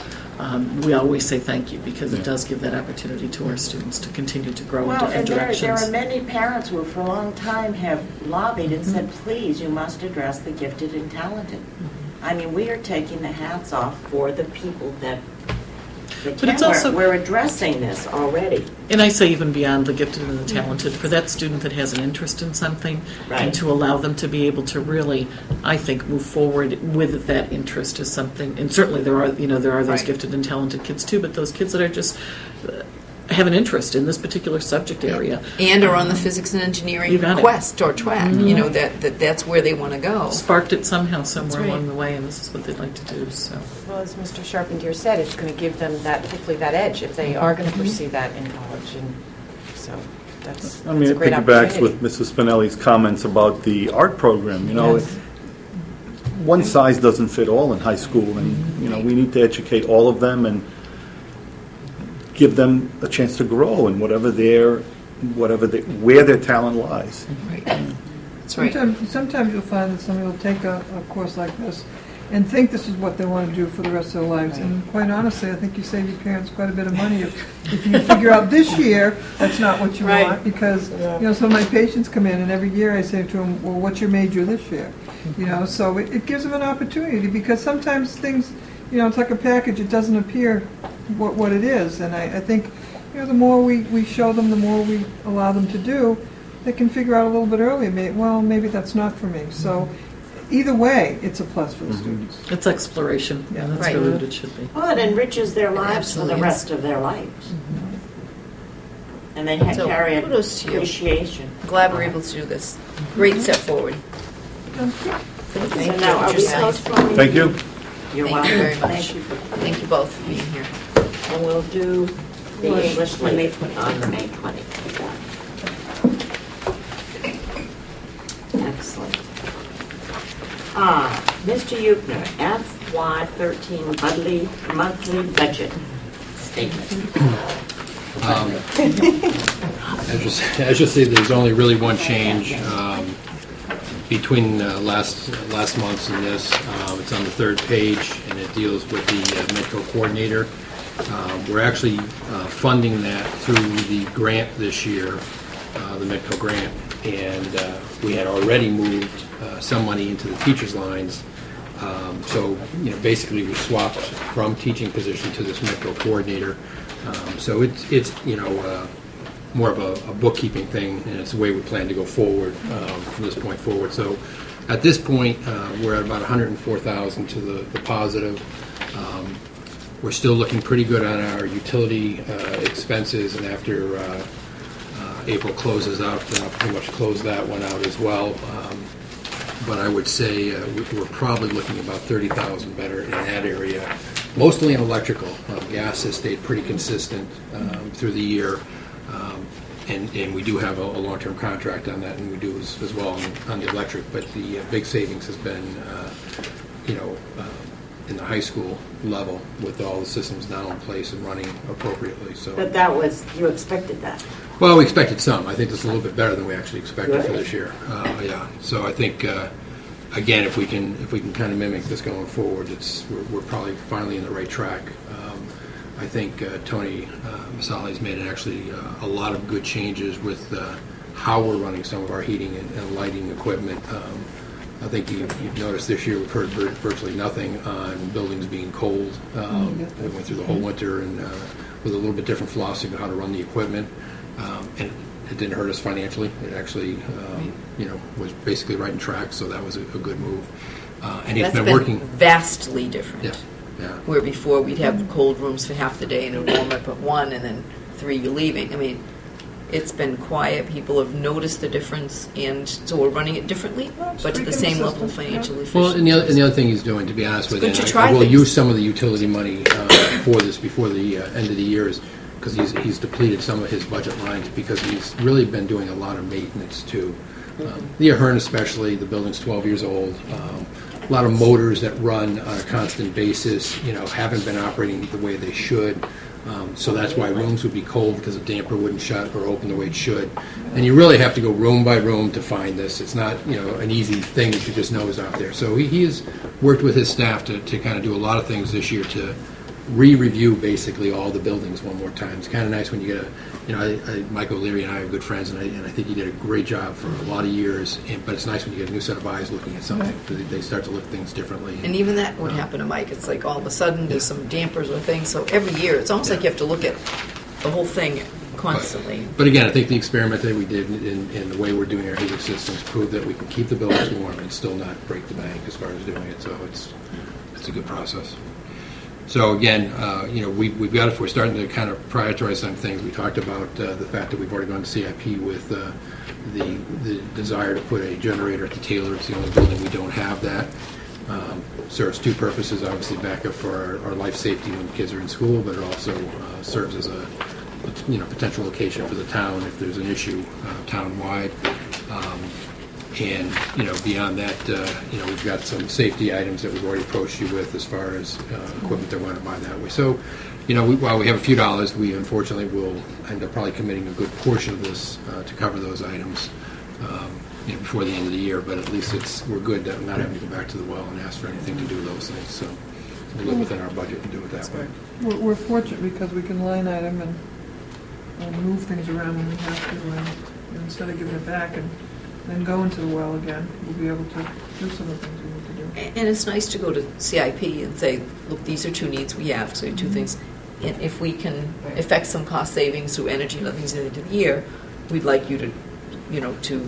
we always say thank you, because it does give that opportunity to our students to continue to grow in different directions. There are many parents who for a long time have lobbied and said, please, you must address the gifted and talented. We are taking the hats off for the people that But it's also, we're addressing this already. And I say even beyond the gifted and the talented, for that student that has an interest in something, and to allow them to be able to really, I think, move forward with that interest is something. And certainly there are those gifted and talented kids too, but those kids that are just have an interest in this particular subject area and are on the physics and engineering quest or track. That's where they want to go. Sparked it somehow somewhere along the way, and this is what they'd like to do. So, well, as Mr. Charpentier said, it's going to give them hopefully that edge if they are going to pursue that in college, and so that's a great it opportunity. piggybacks with Mrs. Spinelli's comments about the art program. One size doesn't fit all in high school, and we need to educate all of them and give them a chance to grow in where their talent lies. Right. That's right. Sometimes you'll find that somebody will take a course like this and think this is what they want to do for the rest of their lives. Right. And quite honestly, I think you save your parents quite a bit of money if you figure out this year that's not what you want. Because some of my patients come in, and every year I say to them, "Well, what's your major this year?" So it gives them an opportunity, because sometimes things, it's like a package. It doesn't appear what it is, and I think the more we show them, the more we allow them to do, they can figure out a little bit earlier, maybe that's not for me. So either way, it's a plus for the students. It's exploration. Yeah, that's really what it should be. Well, it enriches their lives for the rest of their lives. And they carry an appreciation. I'm glad we're able to do this. Great step forward. Thank you. You're welcome. welcome. Very much. Thank you both for being here. And we'll do the English on the May 20th. Excellent. Mr. Euchner, FY13 monthly budget statement. As you see, there's only really one change between last month's and this. It's on the third page, and it deals with the Metro coordinator. We're actually funding that through the grant this year, the Midco grant, and we had already moved some money into the teachers' lines. So, basically we swapped from teaching position to this Midco coordinator. So it's more of a bookkeeping thing, and it's the way we plan to go forward from this point forward. So at this point, we're at about 104,000 to the positive. We're still looking pretty good on our utility expenses, and after April closes out, then I'll pretty much close that one out as well. But I would say we're probably looking about 30,000 better in that area, mostly in electrical. Gas has stayed pretty consistent through the year, and we do have a long-term contract on that, and we do as well on the electric. But the big savings has been, in the high school level with all the systems now in place and running appropriately. So. But you expected that. Well, we expected some. I think that's a little bit better than we actually expected for this year. Yeah. So I think, again, if we can kind of mimic this going forward, we're probably finally in the right track. I think Tony Masali's made actually a lot of good changes with how we're running some of our heating and lighting equipment. I think you've noticed this year we've heard virtually nothing on buildings being cold. We went through the whole winter and with a little bit different philosophy of how to run the equipment. And it didn't hurt us financially. It actually, was basically right in track, so that was a good move. And it's been working vastly different. Yeah. Where before we'd have cold rooms for half the day and it would warm up at 1 and then 3 you're leaving. I mean, it's been quiet. People have noticed the difference, and so we're running it differently, but to the same level of financial efficiency. Well, and the other thing he's doing, to be honest with you, I will use some of the utility money for this before the end of the year, because he's depleted some of his budget lines because he's really been doing a lot of maintenance too. The Ahern especially, the building's 12 years old. A lot of motors that run on a constant basis, haven't been operating the way they should. So that's why rooms would be cold, because the damper wouldn't shut or open the way it should. And you really have to go room by room to find this. It's not, an easy thing that you just know is out there. So he has worked with his staff to kind of do a lot of things this year to re-review basically all the buildings one more time. It's kind of nice when you get Mike O'Leary and I are good friends, and I think he did a great job for a lot of years, but it's nice when you get a new set of eyes looking at something, because they start to look at things differently. And even that would happen to Mike. It's like all of a sudden there's some dampers or things, so every year it's almost like you have to look at the whole thing constantly. But again, I think the experiment that we did in the way we're doing our heating systems proved that we can keep the buildings warm and still not break the bank as far as doing it, so it's a good process. So again, we've got, if we're starting to kind of prioritize some things, we talked about the fact that we've already gone to CIP with the desire to put a generator at the Taylor. It's the only building we don't have that. Serves two purposes, obviously backup for our life safety when the kids are in school, but it also serves as a potential location for the town if there's an issue town-wide. And beyond that, we've got some safety items that we've already approached you with as far as equipment they want to buy that way. So, while we have a few dollars, we unfortunately will end up probably committing a good portion of this to cover those items before the end of the year. But at least we're good that we're not having to go back to the well and ask for anything to do those things. So we'll live within our budget and do it that way. We're fortunate because we can line item and move things around when we have to, and instead of giving it back and then go into the well again, we'll be able to do some of the things we need to do. And it's nice to go to CIP and say, look, these are two needs we have, so two things. And if we can effect some cost savings through energy and other things at the end of the year, we'd like you to, to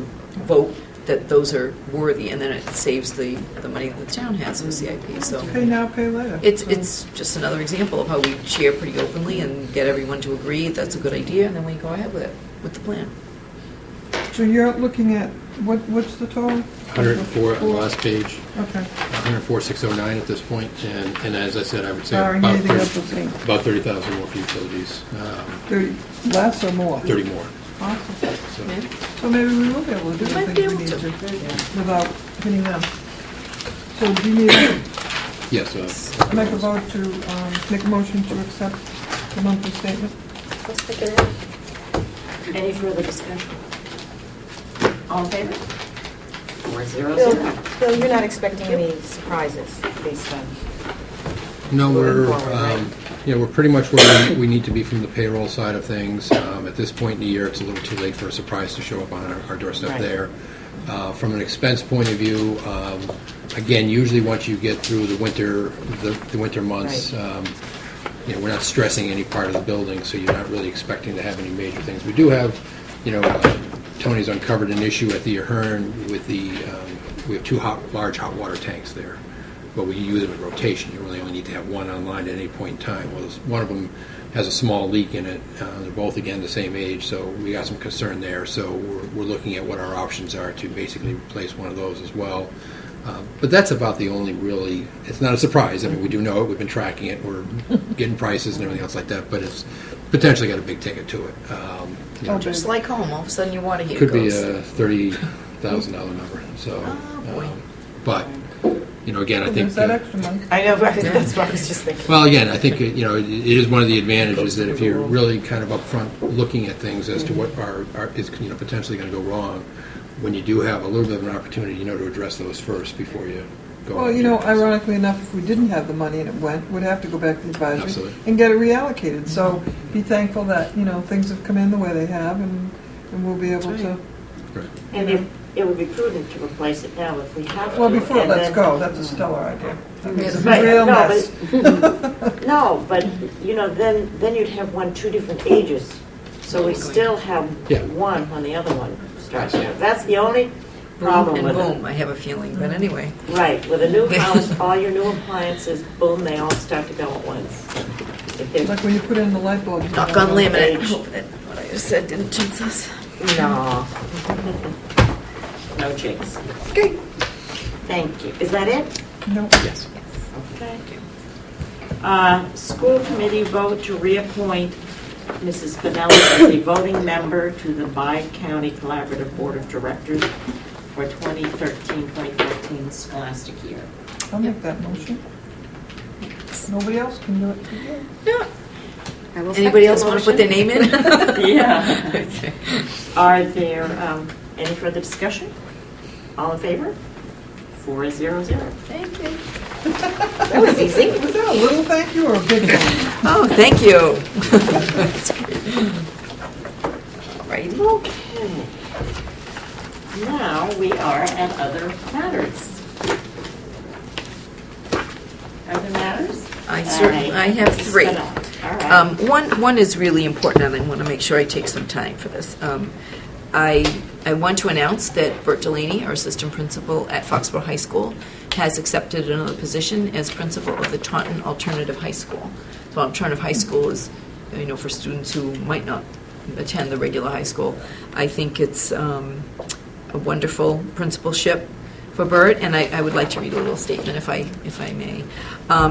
vote that those are worthy, and then it saves the money that the town has with CIP. So pay now, pay later. It's just another example of how we share pretty openly and get everyone to agree that's a good idea, and then we go ahead with it, with the plan. So you're looking at, what's the total? 104 on the last page. Okay. 104,609 at this point, and as I said, I would say about 30,000 more for utilities. 30 less or more? 30 more. Awesome. So maybe we will be able to do the things we need to without hitting them. So do you need Yes. make a vote to make a motion to accept the monthly statement? Any further discussion? All in favor? 4-0-0. Bill, you're not expecting any surprises based on... No, we're We're pretty much where we need to be from the payroll side of things. At this point in the year, it's a little too late for a surprise to show up on our doorstep Right. there. From an expense point of view, again, usually once you get through the winter months, we're not stressing any part of the building, so you're not really expecting to have any major things. We do have, Tony's uncovered an issue at the Ahern with we have two large hot water tanks there, but we use them in rotation. You really only need to have one online at any point in time. Well, one of them has a small leak in it. They're both, again, the same age, so we got some concern there. So we're looking at what our options are to basically replace one of those as well. But that's about the only really, it's not a surprise. I mean, we do know it. We've been tracking it. We're getting prices and everything else like that, but it's potentially got a big ticket to it. Just like home, all of a sudden your water heater Could be goes. a $30,000 number. So, but again, I think There's that extra money. I know, but that's what I was just thinking. well, again, I think it is one of the advantages that if you're really kind of upfront looking at things as to what is potentially going to go wrong, when you do have a little bit of an opportunity, to address those first before you go. Well, ironically enough, if we didn't have the money and it went, we'd have to go back to the advisory Absolutely. and get it reallocated. So be thankful that things have come in the way they have, and we'll be able to. Right. And it would be prudent to replace it now if we have to. Well, before it and lets then- go, that's a stellar idea. It's a Right, real no, mess. but, no, but, then you'd have two different ages. So we still have Yeah. one when the other one starts. That's the only Boom problem and with it. boom, I have a feeling, but anyway. Right, with a new house, all your new appliances, boom, they all start to go at once. If they're Like when you put in the light bulb. Knock on laminate. I Age. hope that what I just said didn't jinx us. No. No jinx. Okay. Thank you. Is that it? No. Yes. Okay. School committee vote to reappoint Mrs. Spinelli as a voting member to the Bi-County Collaborative Board of Directors for 2013-2014 scholastic year. I'll make that motion. Nobody else can do it. Anybody else want to put their name in? Yeah. Okay. Are there any further discussion? All in favor? 4-0-0. Thank you. That was easy. Was that a little thank you or a big one? Oh, thank you. All righty. Okay. Now we are at other matters. Other matters? I have three. All right. One is really important, and I want to make sure I take some time for this. I want to announce that Bert Delaney, our assistant principal at Foxborough High School, has accepted another position as principal of the Taunton Alternative High School. So Alternative High School is, for students who might not attend the regular high school. I think it's a wonderful principalship for Bert, and I would like to read a little statement, if I may.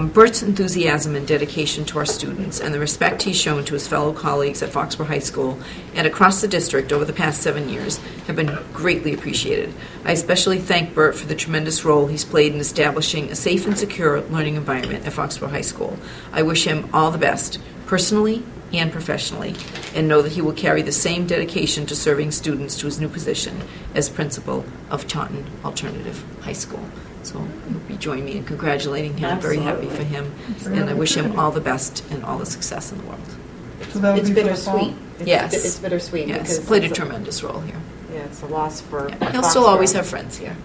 Bert's enthusiasm and dedication to our students and the respect he's shown to his fellow colleagues at Foxborough High School and across the district over the past 7 years have been greatly appreciated. I especially thank Bert for the tremendous role he's played in establishing a safe and secure learning environment at Foxborough High School. I wish him all the best, personally and professionally, and know that he will carry the same dedication to serving students to his new position as principal of Taunton Alternative High School. So I hope you join me in congratulating him. I'm very happy for him, and I wish him all the best and all the success in the world. So that would It's be for the bittersweet. fall? Yes. It's bittersweet. Yes, because played a it's tremendous role here. Yeah, it's a loss for. He'll still Foxborough. always have friends here.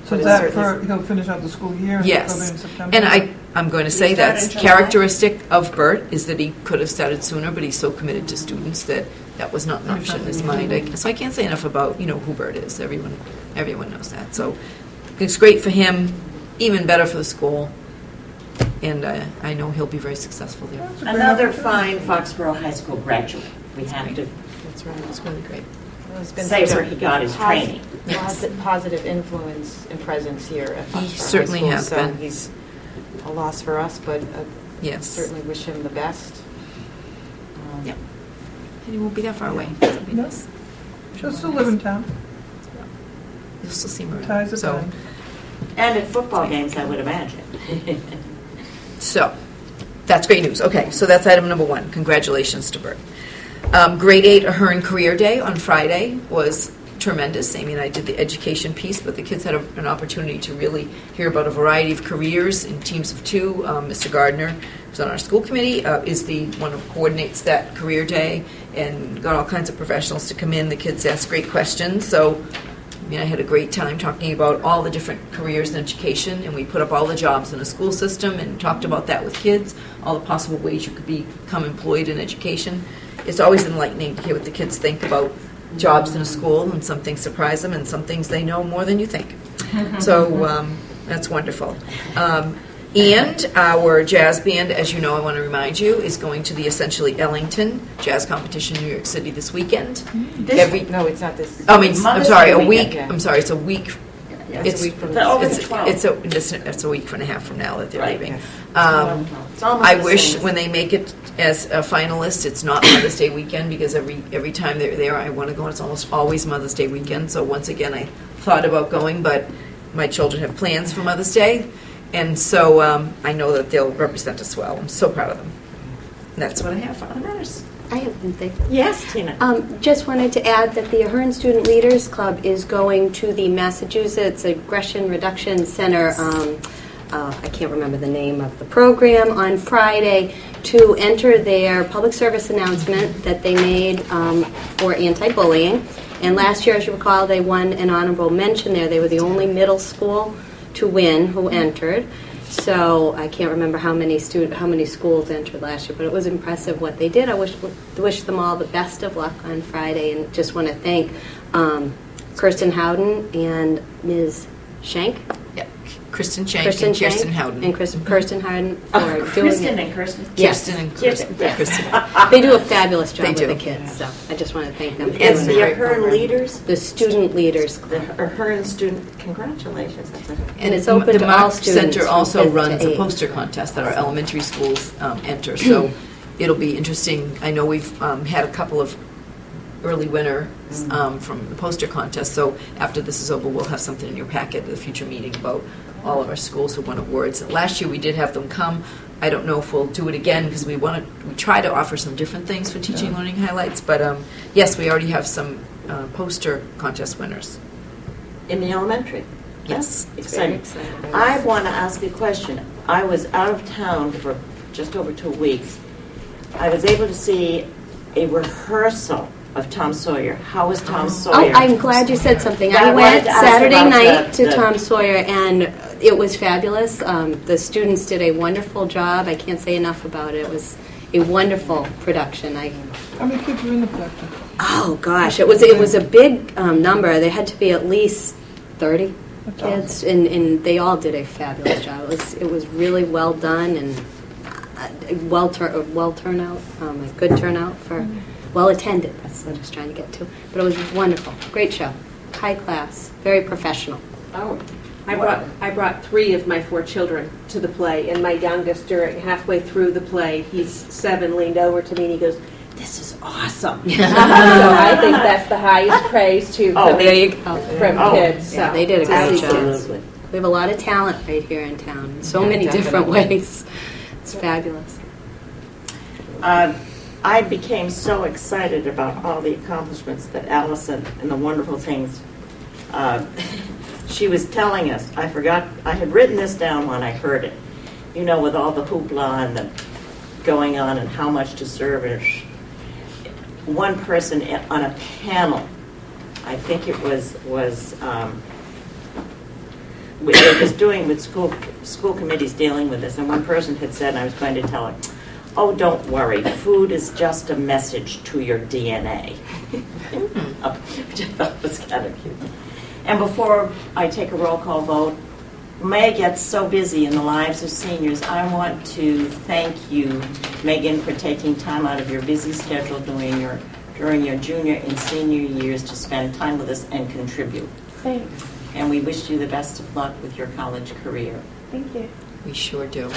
So But is it's that certainly- he'll finish out the school year? Yes. Probably in September? And I'm going to say You start that's in July? characteristic of Bert, is that he could have started sooner, but he's so committed to students that that was not an option in his mind. So I can't say enough about, who Bert is. Everyone knows that. So it's great for him, even better for the school, and I know he'll be very successful there. Another fine Foxborough High School graduate. We have to That's right. It's really great. Well, it's been say such where a he got his training. Positive influence and presence here at Foxborough High certainly School, has so been. He's a loss for us, but Yes. certainly wish him the best. Yep. And he won't be that far away. No. She'll still live in town. You'll still see him around. Ties of So, time. And at football games, I would imagine. So, that's great news. Okay, so that's item number one. Congratulations to Bert. Grade 8 Ahern Career Day on Friday was tremendous. Amy and I did the education piece, but the kids had an opportunity to really hear about a variety of careers in teams of two. Mr. Gardner who's on our school committee, is the one who coordinates that career day and got all kinds of professionals to come in. The kids ask great questions. So, I mean, I had a great time talking about all the different careers in education, and we put up all the jobs in the school system and talked about that with kids, all the possible ways you could become employed in education. It's always enlightening to hear what the kids think about jobs in a school, and some things surprise them, and some things they know more than you think. So that's wonderful. And our jazz band, as you know, I want to remind you, is going to the Essentially Ellington Jazz Competition in New York City this weekend. No, it's not this. I mean, I'm Mother's sorry, Day a week. weekend, yeah. I'm sorry, it's a week. Yeah, It's a week from it's a week and a half from now that they're Right, leaving. yes. It's almost I the wish same. when they make it as a finalist, it's not Mother's Day weekend, because every time they're there, I want to go, and it's almost always Mother's Day weekend. So once again, I thought about going, but my children have plans for Mother's Day, and so I know that they'll represent us well. I'm so proud of them. And that's what I have for other matters. I have one thing. Yes, Tina. Just wanted to add that the Ahern Student Leaders Club is going to the Massachusetts Aggression Reduction Center. I can't remember the name of the program, on Friday to enter their public service announcement that they made for anti-bullying. And last year, as you recall, they won an honorable mention there. They were the only middle school to win who entered. So I can't remember how many schools entered last year, but it was impressive what they did. I wish them all the best of luck on Friday, and just want to thank Kirsten Howden and Ms. Shank. Yeah, Kristen Shank and Kirsten Howden. And Kirsten Howden for doing Kristen it. and Kirsten. Yes. Kirsten and Kirsten. Yes. Kristen. They do a fabulous job They with do. the kids, so I just want to thank them. for It's doing the that. Ahern Leaders? The Student Leaders The Ahern student, congratulations. That's a- And it's open the to Mark all students Center from also 5th to runs a 8th. poster contest that our elementary schools enter. So it'll be interesting. I know we've had a couple of early winners from the poster contest. So after this is over, we'll have something in your packet at the future meeting about all of our schools who won awards. Last year we did have them come. I don't know if we'll do it again, because we try to offer some different things for teaching learning highlights. But yes, we already have some poster contest winners. In the elementary? Yes. Exciting. I want to ask a question. I was out of town for just over 2 weeks. I was able to see a rehearsal of Tom Sawyer. How was Tom Sawyer? Oh, I'm glad you said something. I I wanted went to ask Saturday about night to the- Tom Sawyer, and it was fabulous. The students did a wonderful job. I can't say enough about it. It was a wonderful production. How many kids were in the production? Oh gosh, it was a big number. There had to be at least 30 kids, and they all did a fabulous job. It was really well done, and well turnout, a good turnout for well attended. That's what I was trying to get to. But it was wonderful, great show, high class, very professional. Oh, I brought 3 of my 4 children to the play, and my youngest, during halfway through the play, he's 7, leaned over to me and he goes, "This is awesome." So I think that's the highest praise too. There you go. From kids. Yeah, so they did a great job. Absolutely. We have a lot of talent right here in town, in so many different definitely. ways. It's fabulous. I became so excited about all the accomplishments that Allison and the wonderful things she was telling us. I forgot, I had written this down when I heard it. You know, with all the hoopla and the going on and how much to serve. One person on a panel, I think it was doing with school committees dealing with this, and one person had said, and I was going to tell her, "Oh, don't worry, food is just a message to your DNA." Which I thought was kind of cute. And before I take a roll call vote, May gets so busy in the lives of seniors. I want to thank you, Megan, for taking time out of your busy schedule during your junior and senior years to spend time with us and contribute. Thanks. And we wish you the best of luck with your college career. Thank you. We sure do.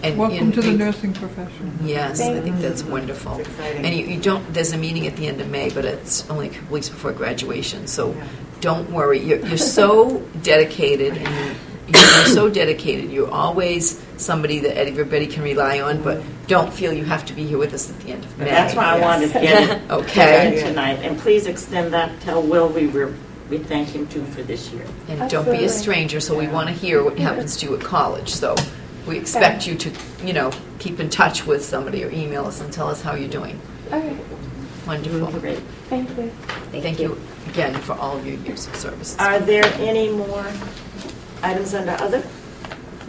And Welcome to the nursing profession. Yes, I think that's wonderful. And you don't. There's a meeting at the end of May, but it's only a couple weeks before graduation. So don't worry. You're so dedicated, and you're so dedicated. You're always somebody that everybody can rely on. But don't feel you have to be here with us at the end of May. That's why I wanted to get it okay tonight. And please extend that. Tell Will we thank him too for this year. And don't be a stranger. So we want to hear what happens to you at college. So we expect you to, keep in touch with somebody or email us and tell us how you're doing. Okay. Wonderful. Great. Thank you. Thank you again for all of your years of service. Are there any more items under other?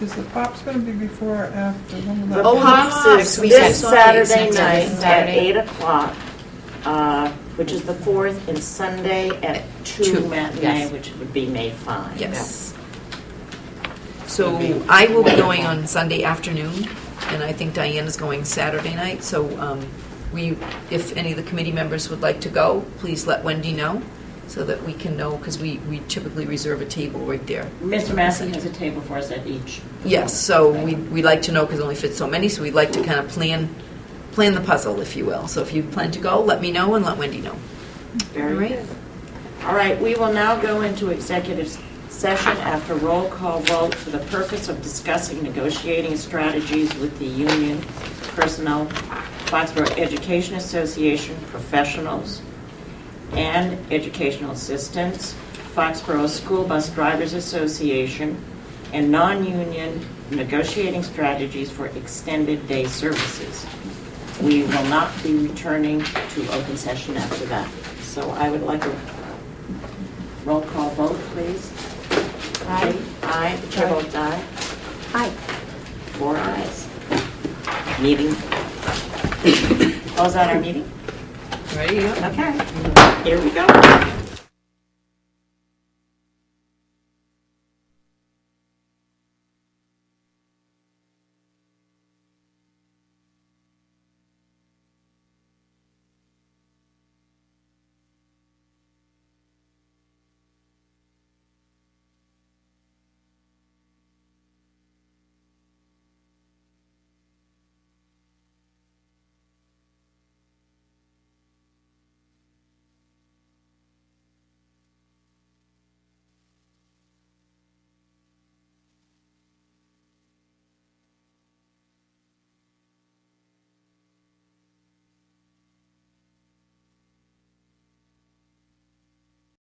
Is the POPs going to be before or after? When will The that be? POPs is we this said Saturday next night Saturday. at 8 o'clock, which is the 4th, and Sunday at 2 matinee, yes. which would be May 5. Yes. So I will be going on Sunday afternoon, and I think Diana's going Saturday night. So if any of the committee members would like to go, please let Wendy know so that we can know, because we typically reserve a table right there. Mr. Massey has a table for us at each. Yes, so we like to know, because it only fits so many, so we'd like to kind of plan the puzzle, if you will. So if you plan to go, let me know and let Wendy know. Very good. All right, we will now go into executive session after roll call vote for the purpose of discussing negotiating strategies with the union personnel, Foxborough Education Association professionals and educational assistants, Foxborough School Bus Drivers Association, and non-union negotiating strategies for extended day services. We will not be returning to open session after that. So I would like a roll call vote, please. Aye. Aye. The chair votes aye. Aye. 4 ayes. Meeting. Close out our meeting. Ready? Okay. Here we go.